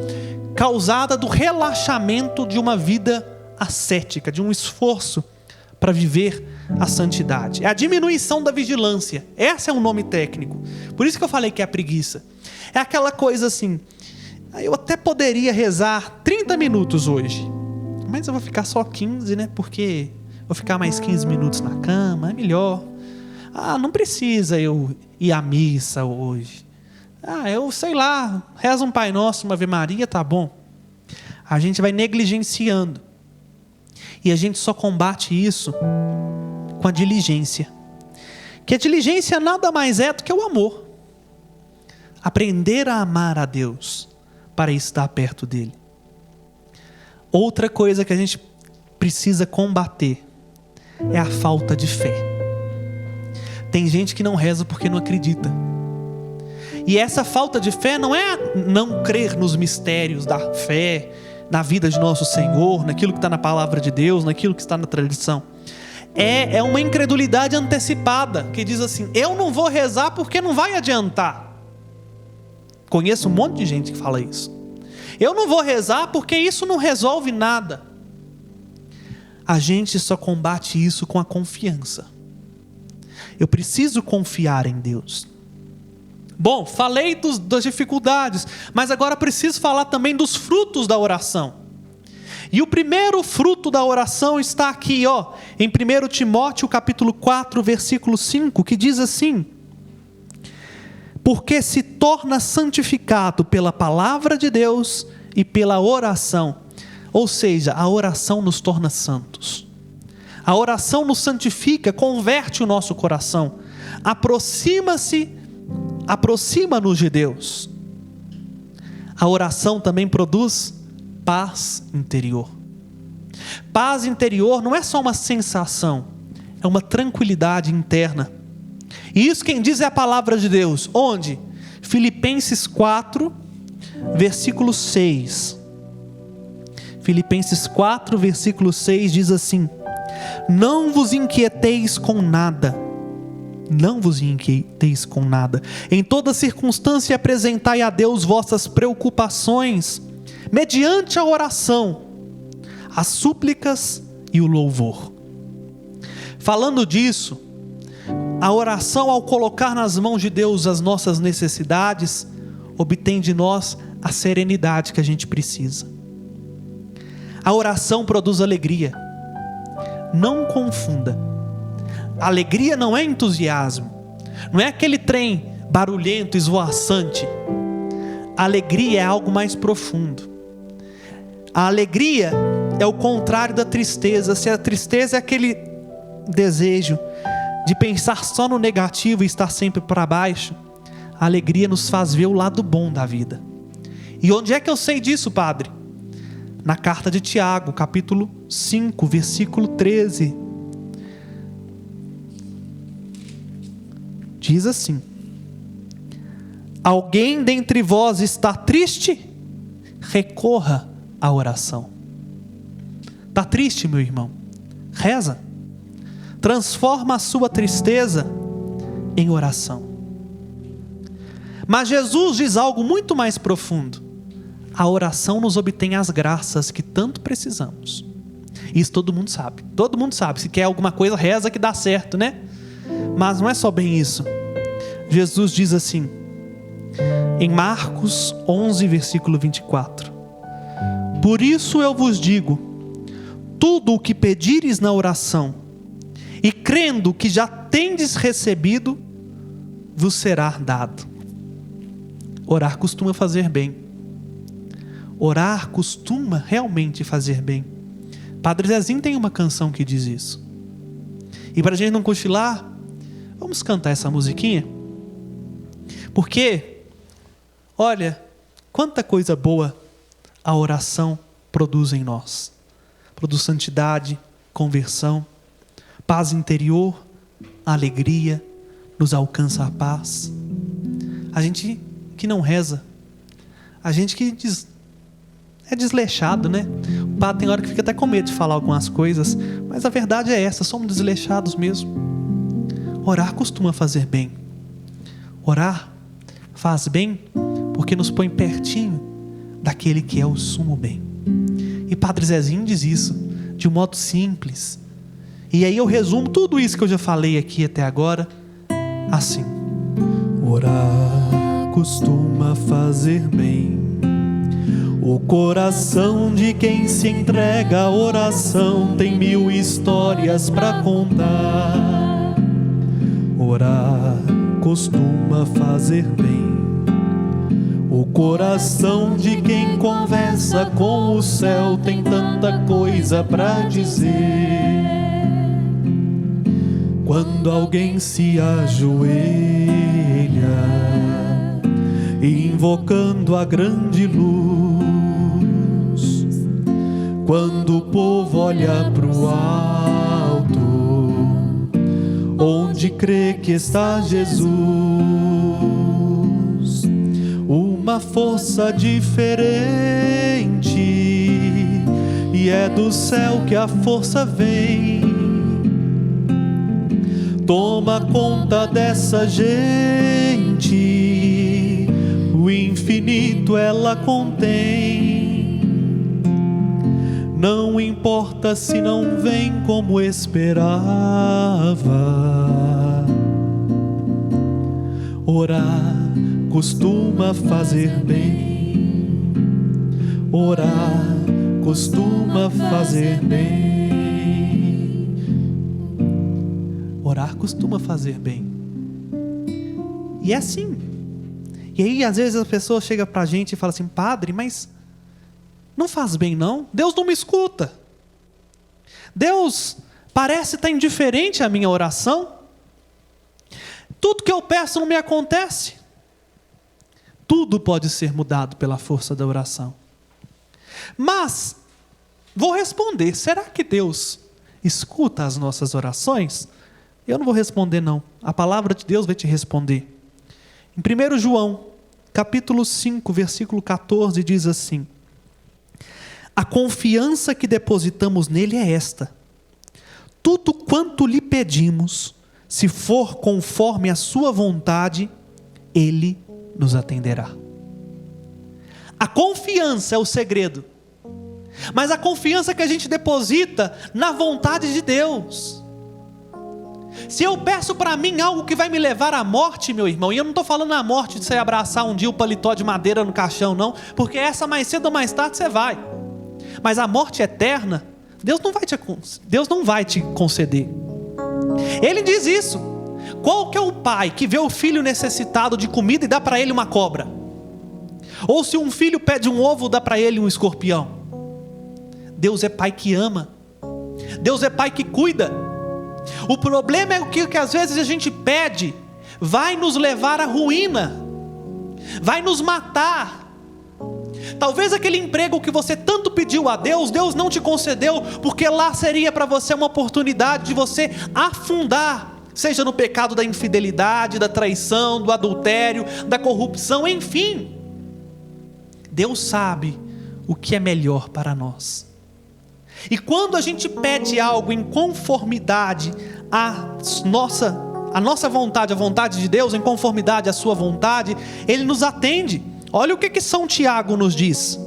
causada do relaxamento de uma vida ascética, de um esforço para viver a santidade. É a diminuição da vigilância. Esse é um nome técnico. Por isso que eu falei que é a preguiça. É aquela coisa assim, eu até poderia rezar 30 minutos hoje, mas eu vou ficar só 15, né? Porque vou ficar mais 15 minutos na cama, é melhor. Não precisa eu ir à missa hoje. Eu sei lá, reza um Pai Nosso, uma Ave Maria, tá bom. A gente vai negligenciando. E a gente só combate isso com a diligência. Que a diligência nada mais é do que o amor. Aprender a amar a Deus para estar perto dele. Outra coisa que a gente precisa combater é a falta de fé. Tem gente que não reza porque não acredita. E essa falta de fé não é não crer nos mistérios da fé, na vida de nosso Senhor, naquilo que está na palavra de Deus, naquilo que está na tradição. É uma incredulidade antecipada, que diz assim, eu não vou rezar porque não vai adiantar. Conheço um monte de gente que fala isso. Eu não vou rezar porque isso não resolve nada. A gente só combate isso com a confiança. Eu preciso confiar em Deus. Bom, falei das dificuldades, mas agora preciso falar também dos frutos da oração. E o primeiro fruto da oração está aqui, em 1 Timóteo capítulo 4, versículo 5, que diz assim: porque se torna santificado pela palavra de Deus e pela oração. Ou seja, a oração nos torna santos. A oração nos santifica, converte o nosso coração, aproxima-nos de Deus. A oração também produz paz interior. Paz interior não é só uma sensação, é uma tranquilidade interna. E isso quem diz é a palavra de Deus. Onde? Filipenses 4, versículo 6. Filipenses 4, versículo 6 diz assim: não vos inquieteis com nada. Não vos inquieteis com nada. Em toda circunstância apresentai a Deus vossas preocupações, mediante a oração, as súplicas e o louvor. Falando disso, a oração, ao colocar nas mãos de Deus as nossas necessidades, obtém de nós a serenidade que a gente precisa. A oração produz alegria. Não confunda. Alegria não é entusiasmo. Não é aquele trem barulhento, esvoaçante. A alegria é algo mais profundo. A alegria é o contrário da tristeza. Se a tristeza é aquele desejo de pensar só no negativo e estar sempre para baixo, a alegria nos faz ver o lado bom da vida. E onde é que eu sei disso, padre? Na carta de Tiago, capítulo 5, versículo 13. Diz assim: alguém dentre vós está triste? Recorra à oração. Está triste, meu irmão? Reza. Transforma a sua tristeza em oração. Mas Jesus diz algo muito mais profundo. A oração nos obtém as graças que tanto precisamos. Isso todo mundo sabe. Todo mundo sabe. Se quer alguma coisa, reza que dá certo, né? Mas não é só bem isso. Jesus diz assim, em Marcos 11, versículo 24: por isso eu vos digo, tudo o que pedires na oração, e crendo que já tendes recebido, vos será dado. Orar costuma fazer bem. Orar costuma realmente fazer bem. Padre Zezinho tem uma canção que diz isso. E para a gente não cochilar, vamos cantar essa musiquinha? Porque, olha, quanta coisa boa a oração produz em nós. Produz santidade, conversão, paz interior, alegria, nos alcança a paz. A gente que não reza, a gente que é desleixado, né? O padre tem hora que fica até com medo de falar algumas coisas, mas a verdade é essa, somos desleixados mesmo. Orar costuma fazer bem. Orar faz bem porque nos põe pertinho daquele que é o sumo bem. E Padre Zezinho diz isso de um modo simples. E aí eu resumo tudo isso que eu já falei aqui até agora assim: orar costuma fazer bem. O coração de quem se entrega à oração tem 1000 histórias para contar. Orar costuma fazer bem. O coração de quem conversa com o céu tem tanta coisa para dizer. Quando alguém se ajoelha, invocando a grande luz, quando o povo olha pro alto, onde crê que está Jesus, uma força diferente, e é do céu que a força vem. Toma conta dessa gente, o infinito ela contém. Não importa se não vem como esperava. Orar costuma fazer bem. Orar costuma fazer bem. Orar costuma fazer bem. E é assim. E aí às vezes a pessoa chega pra gente e fala assim: padre, mas não faz bem não? Deus não me escuta. Deus parece estar indiferente à minha oração. Tudo que eu peço não me acontece. Tudo pode ser mudado pela força da oração. Mas vou responder: será que Deus escuta as nossas orações? Eu não vou responder não. A palavra de Deus vai te responder. Em 1 João, capítulo 5, versículo 14, diz assim: a confiança que depositamos nele é esta: tudo quanto lhe pedimos, se for conforme a sua vontade, ele nos atenderá. A confiança é o segredo. Mas a confiança que a gente deposita na vontade de Deus. Se eu peço para mim algo que vai me levar à morte, meu irmão, e eu não estou falando a morte de você abraçar um dia o paletó de madeira no caixão, não, porque essa mais cedo ou mais tarde você vai. Mas a morte eterna, Deus não vai te conceder. Ele diz isso. Qual que é o pai que vê o filho necessitado de comida e dá para ele uma cobra? Ou se um filho pede um ovo, dá para ele um escorpião? Deus é Pai que ama. Deus é Pai que cuida. O problema é que às vezes a gente pede, vai nos levar à ruína, vai nos matar. Talvez aquele emprego que você tanto pediu a Deus, Deus não te concedeu, porque lá seria para você uma oportunidade de você afundar, seja no pecado da infidelidade, da traição, do adultério, da corrupção, enfim. Deus sabe o que é melhor para nós. E quando a gente pede algo em conformidade à nossa vontade, a vontade de Deus, em conformidade à sua vontade, Ele nos atende. Olha o que São Tiago nos diz.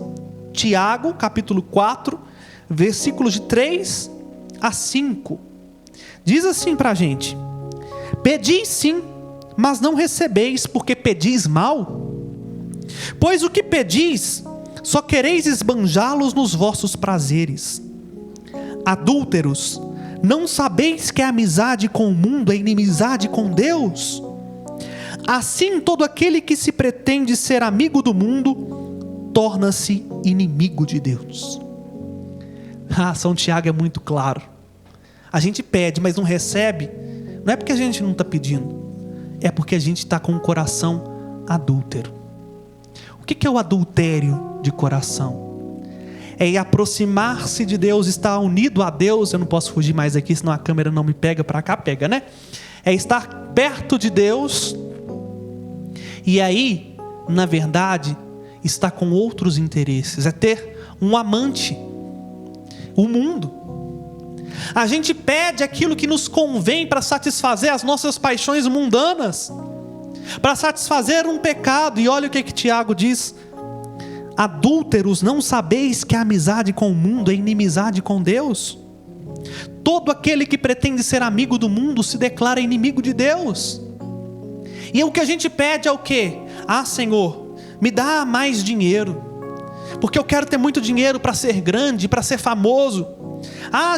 Tiago, capítulo 4, versículos de 3 a 5. Diz assim para a gente: pedis sim, mas não recebeis, porque pedis mal. Pois o que pedis, só quereis esbanjá-los nos vossos prazeres. Adúlteros, não sabeis que a amizade com o mundo é inimizade com Deus? Assim, todo aquele que se pretende ser amigo do mundo, torna-se inimigo de Deus. São Tiago é muito claro. A gente pede, mas não recebe, não é porque a gente não está pedindo, é porque a gente está com o coração adúltero. O que é o adultério de coração? É aproximar-se de Deus, estar unido a Deus. Eu não posso fugir mais aqui, senão a câmera não me pega. Para cá pega, né? É estar perto de Deus, e aí, na verdade, está com outros interesses. É ter um amante, o mundo. A gente pede aquilo que nos convém para satisfazer as nossas paixões mundanas, para satisfazer um pecado. E olha o que Tiago diz: adúlteros, não sabeis que a amizade com o mundo é inimizade com Deus? Todo aquele que pretende ser amigo do mundo se declara inimigo de Deus. E o que a gente pede é o quê? Senhor, me dá mais dinheiro, porque eu quero ter muito dinheiro para ser grande, para ser famoso.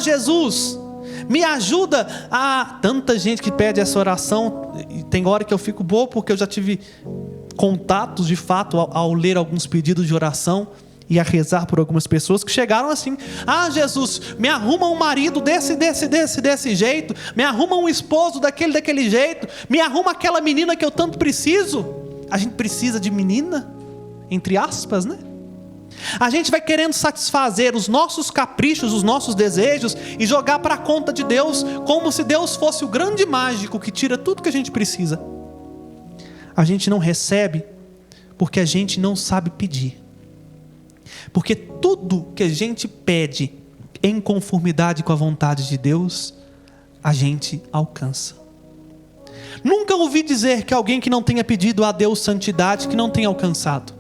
Jesus, me ajuda a... Tanta gente que pede essa oração, e tem hora que eu fico bobo, porque eu já tive contatos de fato ao ler alguns pedidos de oração e a rezar por algumas pessoas que chegaram assim: Jesus, me arruma um marido desse jeito, me arruma um esposo daquele jeito, me arruma aquela menina que eu tanto preciso. A gente precisa de menina, entre aspas, né? A gente vai querendo satisfazer os nossos caprichos, os nossos desejos, e jogar para a conta de Deus, como se Deus fosse o grande mágico que tira tudo que a gente precisa. A gente não recebe porque a gente não sabe pedir. Porque tudo que a gente pede em conformidade com a vontade de Deus, a gente alcança. Nunca ouvi dizer que alguém que não tenha pedido a Deus santidade, que não tenha alcançado.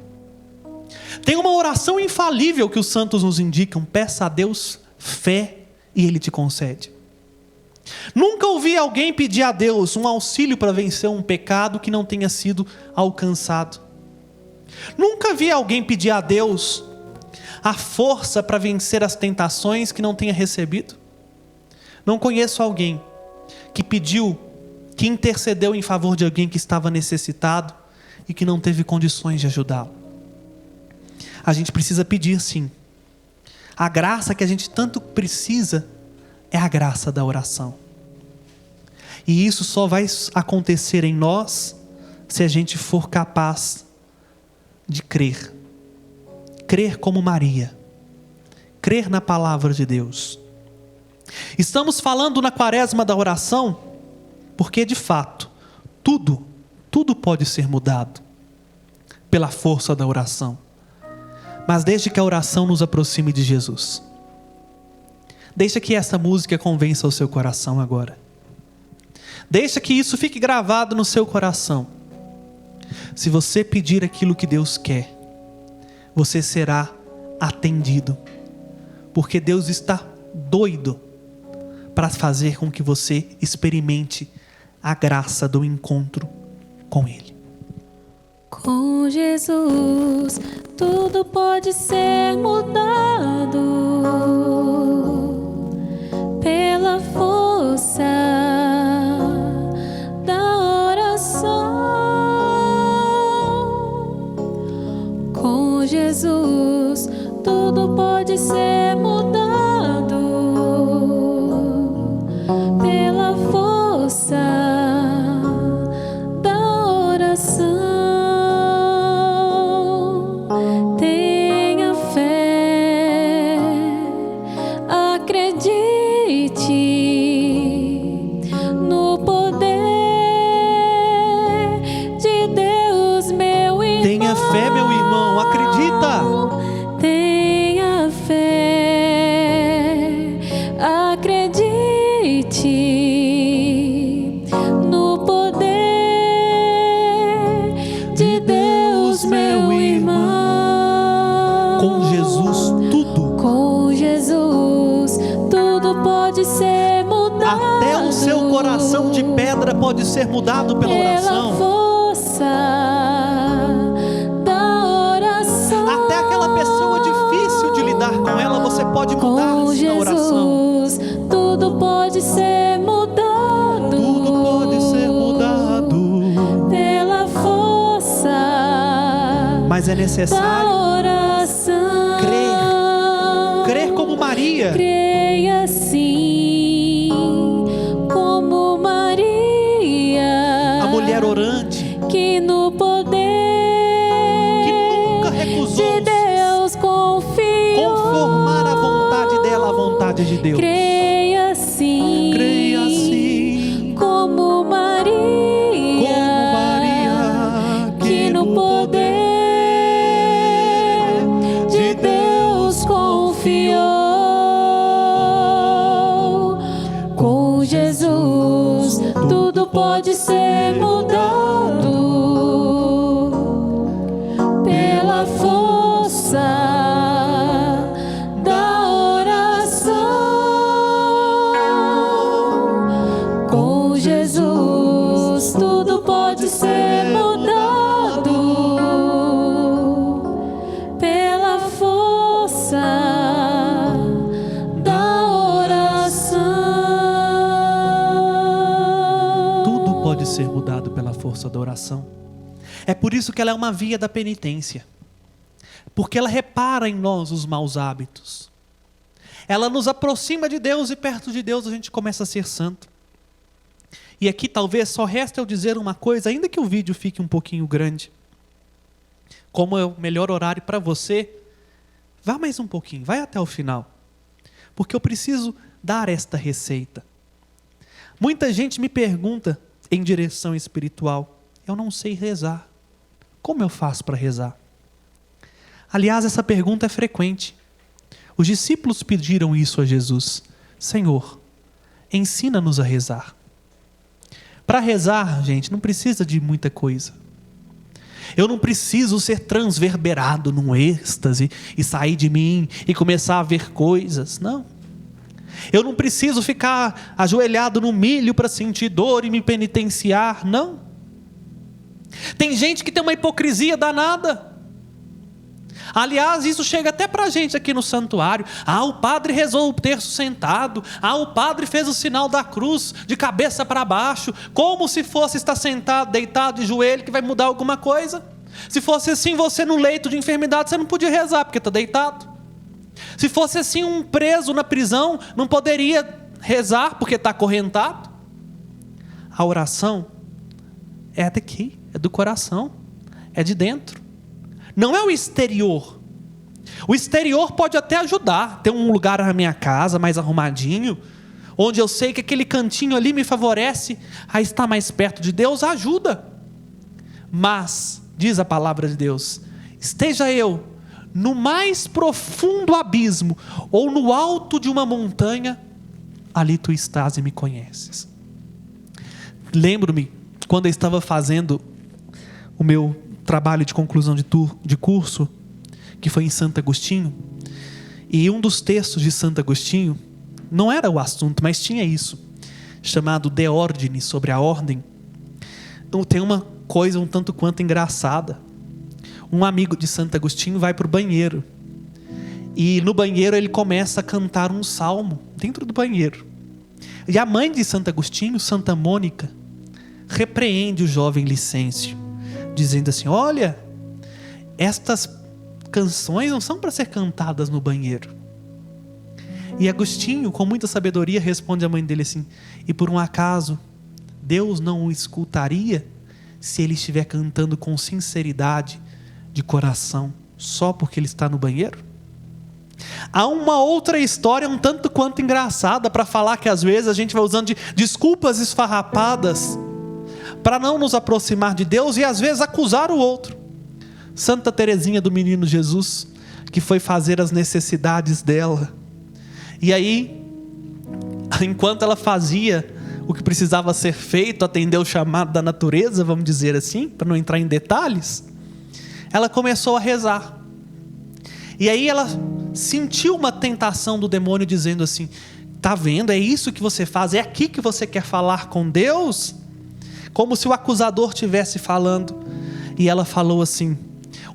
Tem uma oração infalível que os santos nos indicam: peça a Deus fé e Ele te concede. Nunca ouvi alguém pedir a Deus um auxílio para vencer um pecado que não tenha sido alcançado. Nunca vi alguém pedir a Deus a força para vencer as tentações que não tenha recebido. Não conheço alguém que pediu, que intercedeu em favor de alguém que estava necessitado e que não teve condições de ajudá-lo. A gente precisa pedir sim. A graça que a gente tanto precisa é a graça da oração. E isso só vai acontecer em nós se a gente for capaz de crer. Crer como Maria. Crer na palavra de Deus. Estamos falando na quaresma da oração, porque de fato, tudo pode ser mudado pela força da oração. Mas desde que a oração nos aproxime de Jesus. Deixa que essa música convença o seu coração agora. Deixa que isso fique gravado no seu coração. Se você pedir aquilo que Deus quer, você será atendido. Porque Deus está doido para fazer com que você experimente a graça do encontro com Ele. Com Jesus, tudo pode ser mudado pela força da oração. Com Jesus, tudo pode ser mudado oração. Tenha fé, acredite no poder de Deus, meu irmão. Tenha fé, meu irmão, acredita. Tenha fé, acredite no poder de Deus, meu irmão. Com Jesus tudo, Com Jesus tudo pode ser mudado. até o seu coração de pedra pode ser mudado pela Pela oração. força da oração. Até aquela pessoa difícil de lidar com ela, você pode mudar Com na oração. Jesus tudo pode ser mudado. Tudo pode ser mudado, Pela força mas é da necessário oração. crer como Maria. Creia sim, como Maria, A mulher orante, que no poder que nunca recusou de Deus confiou. conformar a vontade dela à vontade de Deus. Creia sim, Creia assim, como Maria, que no poder de Deus confiou. Com Jesus tudo pode ser mudado. Pela força da oração. Com Jesus tudo pode ser mudado. Pela força da oração. tudo pode ser mudado pela força da oração. É por isso que ela é uma via da penitência, porque ela repara em nós os maus hábitos. Ela nos aproxima de Deus e perto de Deus a gente começa a ser santo. E aqui talvez só resta eu dizer uma coisa, ainda que o vídeo fique um pouquinho grande. Como é o melhor horário para você, vá mais um pouquinho, vai até o final. Porque eu preciso dar esta receita. Muita gente me pergunta em direção espiritual, eu não sei rezar. Como eu faço para rezar? Aliás, essa pergunta é frequente. Os discípulos pediram isso a Jesus. Senhor, ensina-nos a rezar. Para rezar, gente, não precisa de muita coisa. Eu não preciso ser transverberado num êxtase e sair de mim e começar a ver coisas. Não. Eu não preciso ficar ajoelhado no milho para sentir dor e me penitenciar. Não. Tem gente que tem uma hipocrisia danada. Aliás, isso chega até para a gente aqui no santuário. O padre rezou o terço sentado. O padre fez o sinal da cruz de cabeça para baixo. Como se fosse estar sentado, deitado de joelho, que vai mudar alguma coisa. Se fosse assim, você no leito de enfermidade, você não podia rezar, porque está deitado. Se fosse assim, um preso na prisão, não poderia rezar, porque está acorrentado. A oração é daqui, é do coração, é de dentro. Não é o exterior. O exterior pode até ajudar. Ter um lugar na minha casa mais arrumadinho, onde eu sei que aquele cantinho ali me favorece a estar mais perto de Deus, ajuda. Mas, diz a palavra de Deus, esteja eu no mais profundo abismo ou no alto de uma montanha, ali tu estás e me conheces. Lembro-me, quando eu estava fazendo o meu trabalho de conclusão de curso, que foi em Santo Agostinho, e um dos textos de Santo Agostinho, não era o assunto, mas tinha isso, chamado De Ordine, sobre a ordem. Então, tem uma coisa um tanto quanto engraçada. Um amigo de Santo Agostinho vai para o banheiro, e no banheiro ele começa a cantar um salmo, dentro do banheiro. E a mãe de Santo Agostinho, Santa Mônica, repreende o jovem Licêncio, dizendo assim: olha, estas canções não são para ser cantadas no banheiro. E Agostinho, com muita sabedoria, responde à mãe dele assim: e por um acaso Deus não o escutaria se ele estiver cantando com sinceridade de coração, só porque ele está no banheiro? Há uma outra história um tanto quanto engraçada para falar que às vezes a gente vai usando de desculpas esfarrapadas para não nos aproximar de Deus e às vezes acusar o outro. Santa Teresinha do Menino Jesus, que foi fazer as necessidades dela, e aí, enquanto ela fazia o que precisava ser feito, atender o chamado da natureza, vamos dizer assim, para não entrar em detalhes, ela começou a rezar. E aí ela sentiu uma tentação do demônio dizendo assim: tá vendo, é isso que você faz, é aqui que você quer falar com Deus? Como se o acusador estivesse falando. E ela falou assim: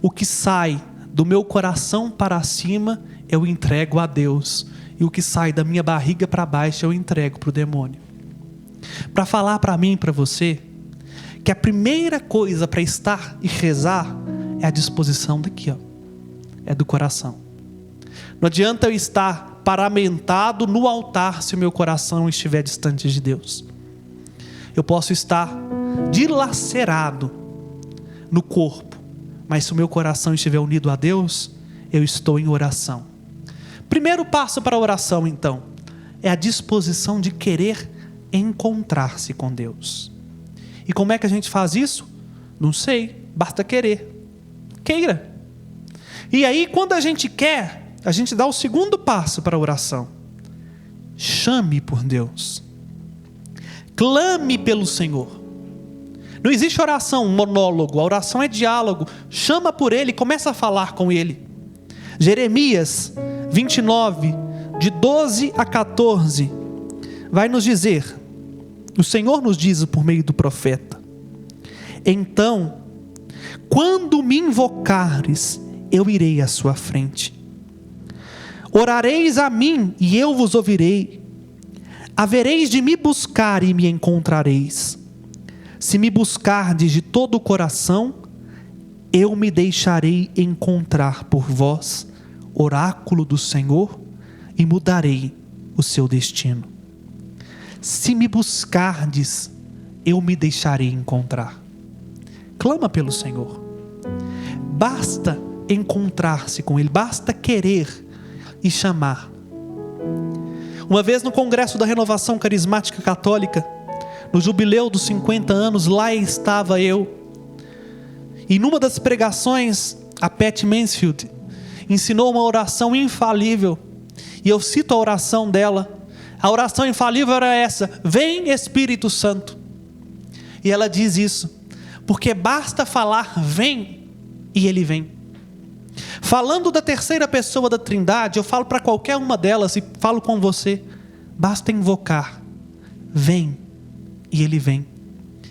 o que sai do meu coração para cima eu entrego a Deus, e o que sai da minha barriga para baixo eu entrego para o demônio. Para falar para mim e para você que a primeira coisa para estar e rezar é a disposição daqui, ó, é do coração. Não adianta eu estar paramentado no altar se o meu coração estiver distante de Deus. Eu posso estar dilacerado no corpo, mas se o meu coração estiver unido a Deus, eu estou em oração. Primeiro passo para a oração, então, é a disposição de querer encontrar-se com Deus. E como é que a gente faz isso? Não sei, basta querer. Queira. E aí, quando a gente quer, a gente dá o segundo passo para a oração. Chame por Deus. Clame pelo Senhor. Não existe oração monólogo, a oração é diálogo. Chama por Ele, começa a falar com Ele. Jeremias 29, de 12 a 14, vai nos dizer, o Senhor nos diz por meio do profeta: então, quando me invocares, eu irei à sua frente. Orareis a mim e eu vos ouvirei. Havereis de me buscar e me encontrareis. Se me buscardes de todo o coração, eu me deixarei encontrar por vós, oráculo do Senhor, e mudarei o seu destino. Se me buscardes, eu me deixarei encontrar. Clama pelo Senhor. Basta encontrar-se com Ele, basta querer e chamar. Uma vez no Congresso da Renovação Carismática Católica, no jubileu dos 50 anos, lá estava eu. E numa das pregações, a Pat Mansfield ensinou uma oração infalível. E eu cito a oração dela. A oração infalível era essa: vem Espírito Santo. E ela diz isso, porque basta falar vem, e Ele vem. Falando da terceira pessoa da Trindade, eu falo para qualquer uma delas e falo com você: basta invocar, vem, e Ele vem.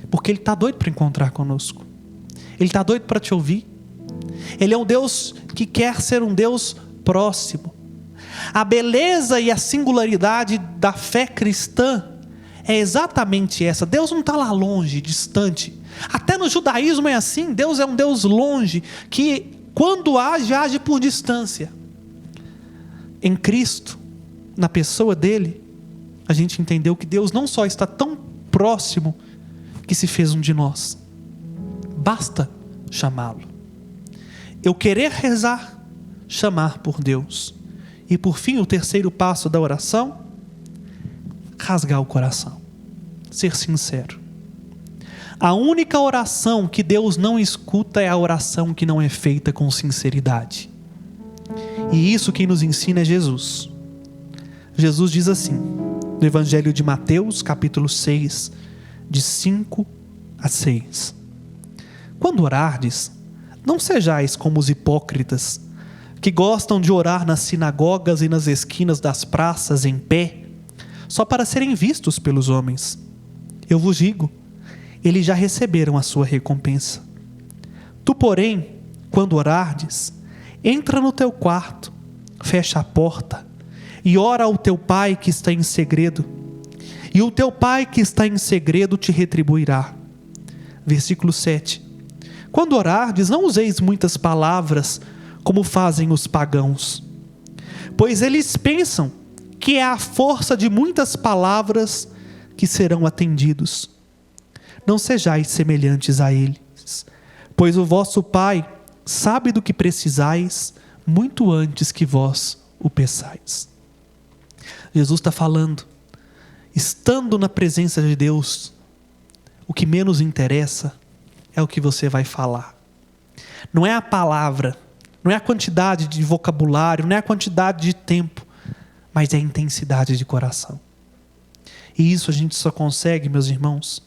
Porque Ele está doido para encontrar conosco. Ele está doido para te ouvir. Ele é um Deus que quer ser um Deus próximo. A beleza e a singularidade da fé cristã é exatamente essa. Deus não está lá longe, distante. Até no judaísmo é assim. Deus é um Deus longe, que quando age, age por distância. Em Cristo, na pessoa dele, a gente entendeu que Deus não só está tão próximo, que se fez um de nós. Basta chamá-lo. Eu querer rezar, chamar por Deus. E por fim, o terceiro passo da oração: rasgar o coração, ser sincero. A única oração que Deus não escuta é a oração que não é feita com sinceridade. E isso quem nos ensina é Jesus. Jesus diz assim, no Evangelho de Mateus, capítulo 6, de 5 a 6. Quando orardes, não sejais como os hipócritas, que gostam de orar nas sinagogas e nas esquinas das praças em pé, só para serem vistos pelos homens. Eu vos digo, eles já receberam a sua recompensa. Tu, porém, quando orardes, entra no teu quarto, fecha a porta e ora ao teu pai que está em segredo, e o teu pai que está em segredo te retribuirá. Versículo 7. Quando orardes, não useis muitas palavras, como fazem os pagãos, pois eles pensam que é a força de muitas palavras que serão atendidos. não sejais semelhantes a eles, pois o vosso Pai sabe do que precisais muito antes que vós o peçais. Jesus está falando, estando na presença de Deus, o que menos interessa é o que você vai falar. Não é a palavra, não é a quantidade de vocabulário, não é a quantidade de tempo, mas é a intensidade de coração. E isso a gente só consegue, meus irmãos,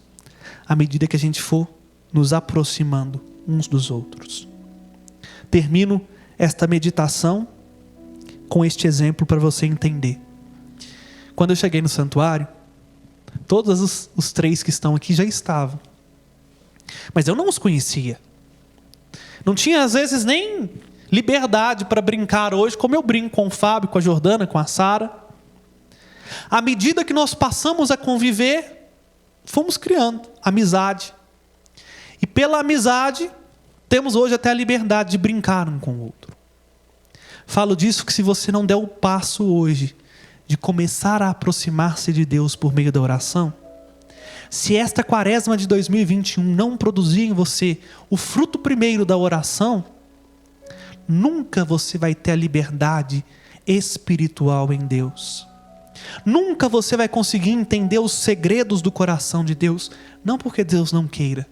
à medida que a gente for nos aproximando uns dos outros. Termino esta meditação com este exemplo para você entender. Quando eu cheguei no santuário, todos os 3 que estão aqui já estavam. Mas eu não os conhecia. Não tinha, às vezes, nem liberdade para brincar hoje, como eu brinco com o Fábio, com a Jordana, com a Sara. À medida que nós passamos a conviver, fomos criando amizade. E pela amizade, temos hoje até a liberdade de brincar um com o outro. Falo disso que se você não der o passo hoje de começar a aproximar-se de Deus por meio da oração, se esta quaresma de 2021 não produzir em você o fruto primeiro da oração, nunca você vai ter a liberdade espiritual em Deus. Nunca você vai conseguir entender os segredos do coração de Deus, não porque Deus não queira.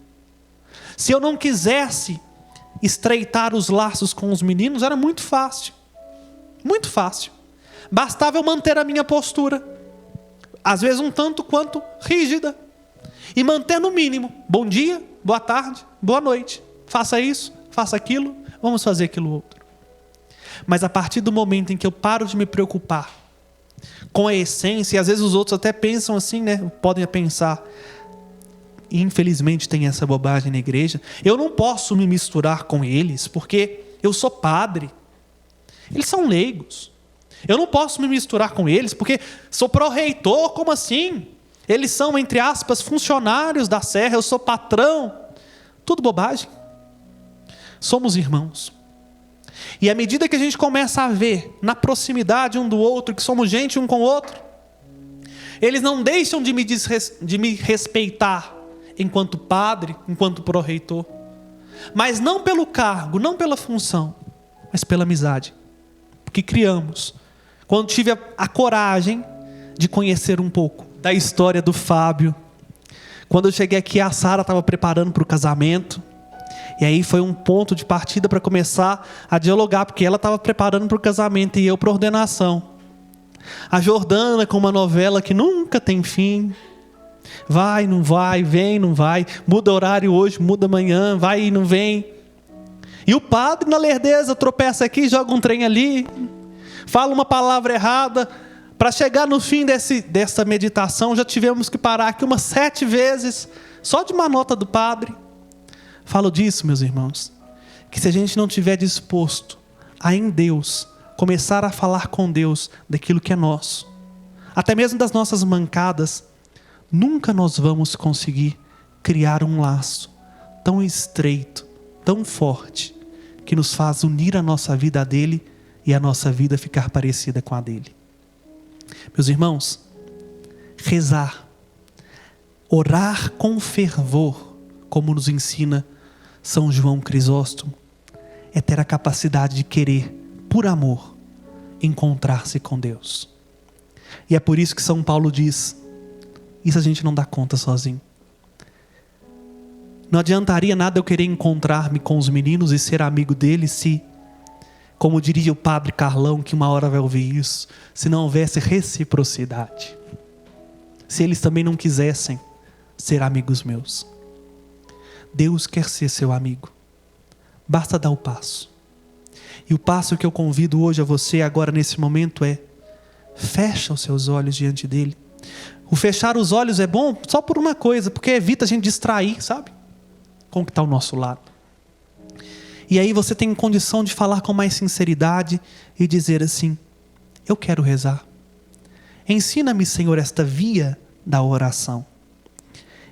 Se eu não quisesse estreitar os laços com os meninos, era muito fácil. Muito fácil. Bastava eu manter a minha postura, às vezes um tanto quanto rígida, e manter no mínimo, bom dia, boa tarde, boa noite, faça isso, faça aquilo, vamos fazer aquilo outro. Mas a partir do momento em que eu paro de me preocupar com a essência, e às vezes os outros até pensam assim, né? Podem pensar, e infelizmente tem essa bobagem na igreja, eu não posso me misturar com eles, porque eu sou padre, eles são leigos. Eu não posso me misturar com eles, porque sou pró-reitor, como assim? Eles são, entre aspas, funcionários da Serra, eu sou patrão. Tudo bobagem. Somos irmãos. E à medida que a gente começa a ver, na proximidade um do outro, que somos gente um com o outro, eles não deixam de me respeitar enquanto padre, enquanto pró-reitor. Mas não pelo cargo, não pela função, mas pela amizade que criamos. Quando tive a coragem de conhecer um pouco da história do Fábio. Quando eu cheguei aqui, a Sara estava preparando para o casamento. E aí foi um ponto de partida para começar a dialogar, porque ela estava preparando para o casamento e eu para a ordenação. A Jordana com uma novela que nunca tem fim. Vai, não vai, vem, não vai. Muda horário hoje, muda amanhã, vai e não vem. E o padre na lerdeza tropeça aqui, joga um trem ali, fala uma palavra errada. Para chegar no fim dessa meditação, já tivemos que parar aqui umas 7 vezes, só de uma nota do padre. Falo disso, meus irmãos, que se a gente não estiver disposto a, em Deus, começar a falar com Deus daquilo que é nosso, até mesmo das nossas mancadas, nunca nós vamos conseguir criar um laço tão estreito, tão forte, que nos faz unir a nossa vida a dele e a nossa vida ficar parecida com a dele. Meus irmãos, rezar, orar com fervor, como nos ensina São João Crisóstomo, é ter a capacidade de querer, por amor, encontrar-se com Deus. E é por isso que São Paulo diz, isso a gente não dá conta sozinho. Não adiantaria nada eu querer encontrar-me com os meninos e ser amigo deles se, como diria o padre Carlão, que uma hora vai ouvir isso, se não houvesse reciprocidade. Se eles também não quisessem ser amigos meus. Deus quer ser seu amigo. Basta dar o passo. E o passo que eu convido hoje a você, agora nesse momento, é: fecha os seus olhos diante dele. O fechar os olhos é bom só por uma coisa, porque evita a gente distrair, sabe? Com o que está ao nosso lado. E aí você tem condição de falar com mais sinceridade e dizer assim: eu quero rezar. Ensina-me, Senhor, esta via da oração.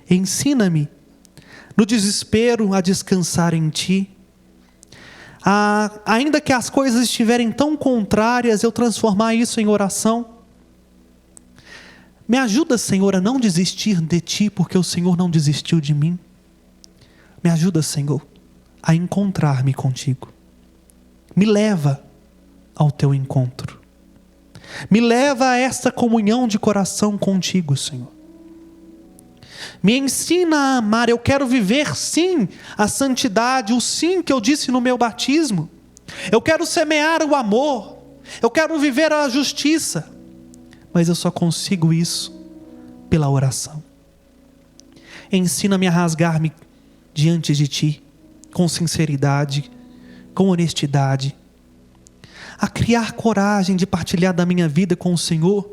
Ensina-me, no desespero, a descansar em Ti. Ainda que as coisas estiverem tão contrárias, eu transformar isso em oração. Me ajuda, Senhor, a não desistir de Ti, porque o Senhor não desistiu de mim. Me ajuda, Senhor, a encontrar-me contigo. Me leva ao Teu encontro. Me leva a esta comunhão de coração contigo, Senhor. Me ensina a amar. Eu quero viver, sim, a santidade, o sim que eu disse no meu batismo. Eu quero semear o amor. Eu quero viver a justiça. Mas eu só consigo isso pela oração. Ensina-me a rasgar-me diante de Ti, com sinceridade, com honestidade, a criar coragem de partilhar da minha vida com o Senhor.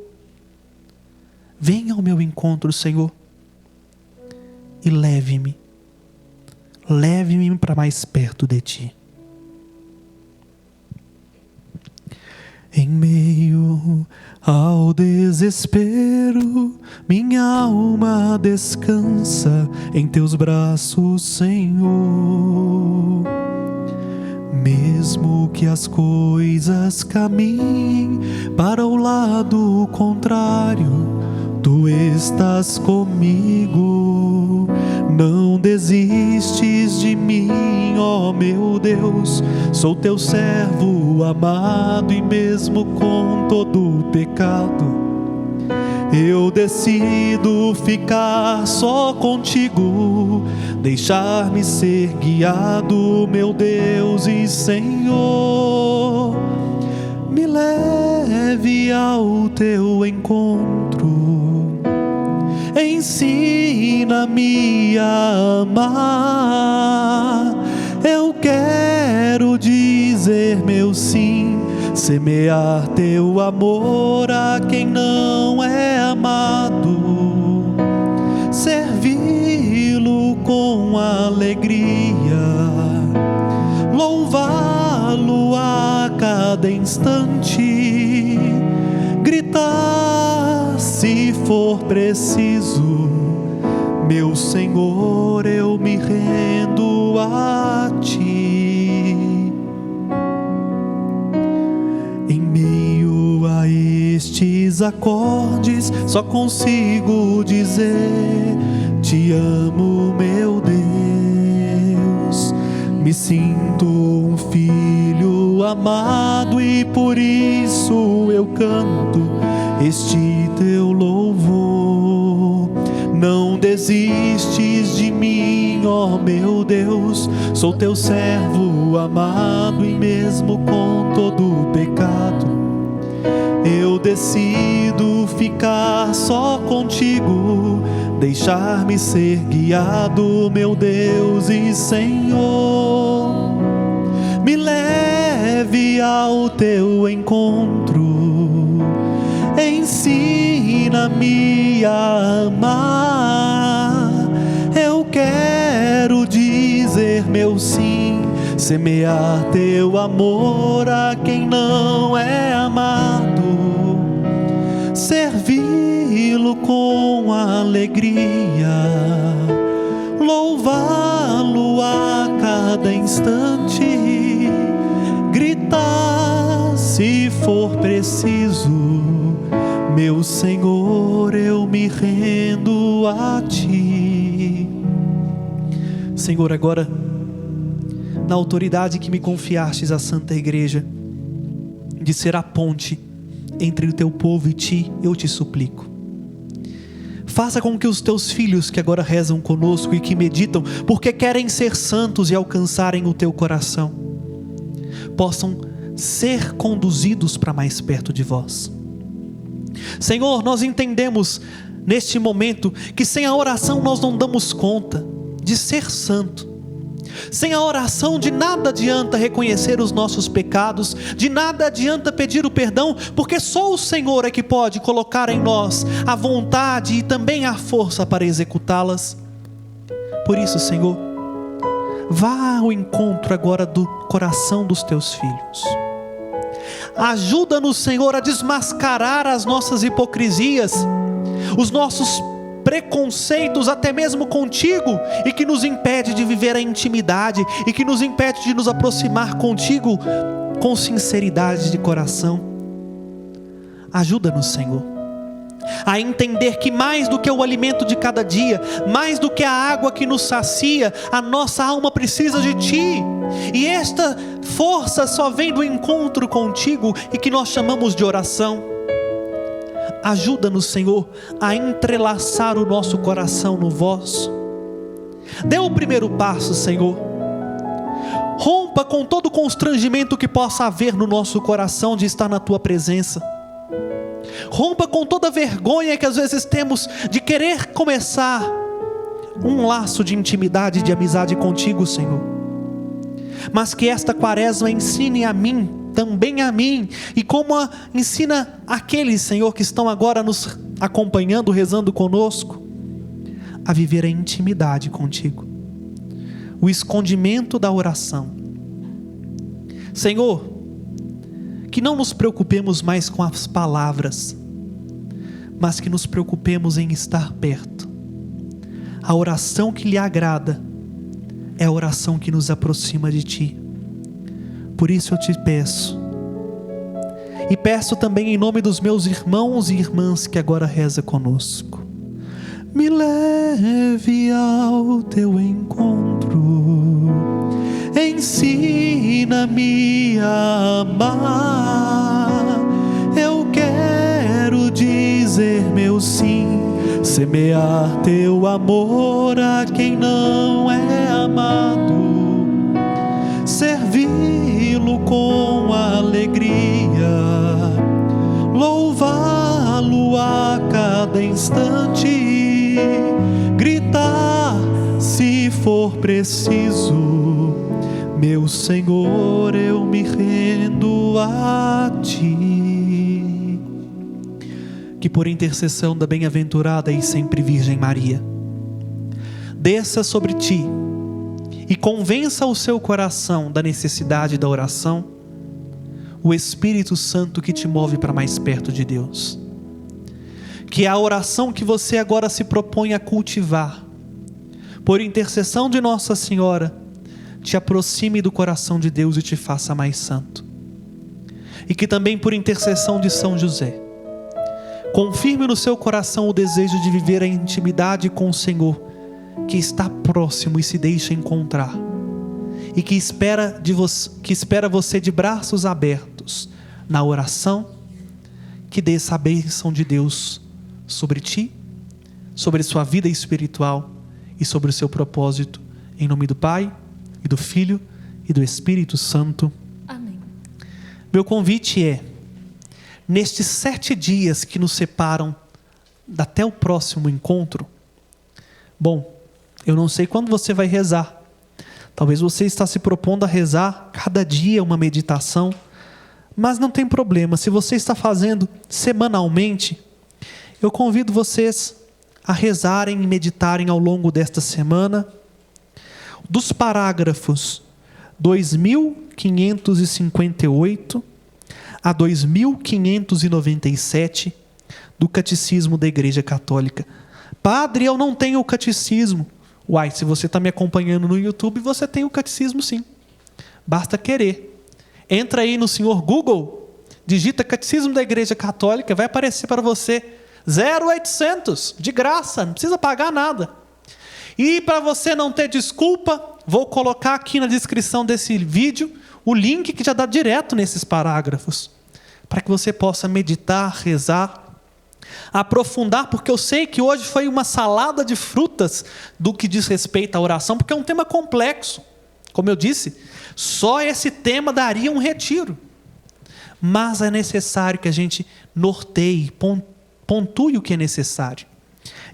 Venha ao meu encontro, Senhor, e leve-me para mais perto de Ti. Em meio ao desespero, minha alma descansa em Teus braços, Senhor. Mesmo que as coisas caminhem para o lado contrário, Tu estás comigo. Não desistes de mim, ó meu Deus. Sou Teu servo amado, e mesmo com todo o pecado, eu decido ficar só contigo, deixar-me ser guiado, meu Deus e Senhor. Me leve ao Teu encontro, ensina-me a amar. Eu quero dizer meu sim, semear Teu amor a quem não é amado, servi-lo com alegria, louvá-lo a cada instante, gritar se for preciso, meu Senhor, eu me rendo a Ti. Em meio a estes acordes, só consigo dizer: Te amo, meu Deus. Me sinto um filho amado, e por isso eu canto este Teu louvor. Não desistes de mim, ó meu Deus. Sou Teu servo amado, e mesmo com todo o pecado, eu decido ficar só contigo, deixar-me ser guiado, meu Deus e Senhor. Me leve ao Teu encontro, ensina-me a amar. Eu quero dizer meu sim, semear Teu amor a quem não é amado, servi-lo com alegria, louvá-lo a cada instante, gritar se for preciso, meu Senhor, eu me rendo a Ti. Senhor, agora, na autoridade que me confiastes à Santa Igreja, de ser a ponte entre o Teu povo e Ti, eu te suplico. Faça com que os Teus filhos que agora rezam conosco e que meditam, porque querem ser santos e alcançarem o Teu coração, possam ser conduzidos para mais perto de Vós. Senhor, nós entendemos neste momento que sem a oração nós não damos conta de ser santo. Sem a oração de nada adianta reconhecer os nossos pecados, de nada adianta pedir o perdão, porque só o Senhor é que pode colocar em nós a vontade e também a força para executá-las. Por isso, Senhor, vá ao encontro agora do coração dos Teus filhos. Ajuda-nos, Senhor, a desmascarar as nossas hipocrisias, os nossos preconceitos até mesmo contigo, e que nos impede de viver a intimidade, e que nos impede de nos aproximar contigo com sinceridade de coração. Ajuda-nos, Senhor, a entender que mais do que o alimento de cada dia, mais do que a água que nos sacia, a nossa alma precisa de Ti, e esta força só vem do encontro contigo, e que nós chamamos de oração. Ajuda-nos, Senhor, a entrelaçar o nosso coração no vosso. Dê o primeiro passo, Senhor. Rompa com todo o constrangimento que possa haver no nosso coração de estar na Tua presença. Rompa com toda a vergonha que às vezes temos de querer começar um laço de intimidade, de amizade contigo, Senhor. Mas que esta quaresma ensine a mim, também a mim, e como ensina aqueles, Senhor, que estão agora nos acompanhando, rezando conosco, a viver a intimidade contigo, o escondimento da oração. Senhor, que não nos preocupemos mais com as palavras, mas que nos preocupemos em estar perto. A oração que lhe agrada é a oração que nos aproxima de Ti. Por isso eu te peço, e peço também em nome dos meus irmãos e irmãs que agora reza conosco: me leve ao Teu encontro, ensina-me a amar. Eu quero dizer meu sim, semear Teu amor a quem não é amado, servi-lo com alegria, louvá-lo a cada instante, gritar se for preciso: meu Senhor, eu me rendo a Ti. Que por intercessão da bem-aventurada e sempre Virgem Maria, desça sobre ti e convença o seu coração da necessidade da oração o Espírito Santo que te move para mais perto de Deus. Que a oração que você agora se propõe a cultivar, por intercessão de Nossa Senhora, te aproxime do coração de Deus e te faça mais santo. E que também por intercessão de São José, confirme no seu coração o desejo de viver a intimidade com o Senhor, que está próximo e se deixa encontrar, e que espera você de braços abertos na oração. Que dê essa bênção de Deus sobre ti, sobre sua vida espiritual e sobre o seu propósito, em nome do Pai, e do Filho, e do Espírito Santo. Amém. Meu convite é, nestes 7 dias que nos separam até o próximo encontro, bom, eu não sei quando você vai rezar, talvez você está se propondo a rezar cada dia uma meditação, mas não tem problema, se você está fazendo semanalmente, eu convido vocês a rezarem e meditarem ao longo desta semana, dos parágrafos 2558 a 2597 do Catecismo da Igreja Católica. Padre, eu não tenho o catecismo. Uai, se você está me acompanhando no YouTube, você tem o catecismo sim. Basta querer. Entra aí no senhor Google, digita Catecismo da Igreja Católica, vai aparecer para você 0800, de graça, não precisa pagar nada. E para você não ter desculpa, vou colocar aqui na descrição desse vídeo o link que já dá direto nesses parágrafos, para que você possa meditar, rezar, aprofundar, porque eu sei que hoje foi uma salada de frutas do que diz respeito à oração, porque é um tema complexo. Como eu disse, só esse tema daria um retiro. Mas é necessário que a gente norteie, pontue o que é necessário.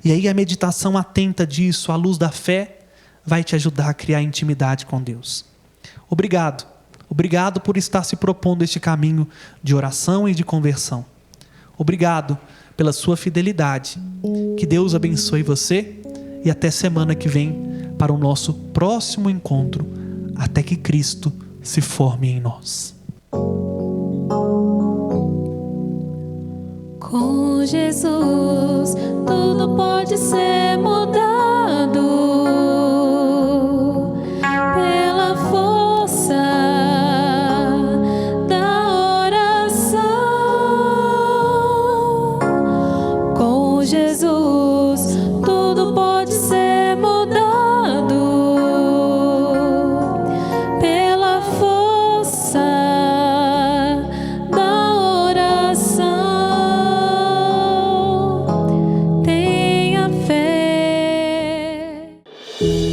E aí a meditação atenta disso, à luz da fé, vai te ajudar a criar intimidade com Deus. Obrigado. Obrigado por estar se propondo este caminho de oração e de conversão. Obrigado pela sua fidelidade. Que Deus abençoe você e até semana que vem para o nosso próximo encontro, até que Cristo se forme em nós. Com Jesus tudo pode ser mudado pela força da oração. mudado.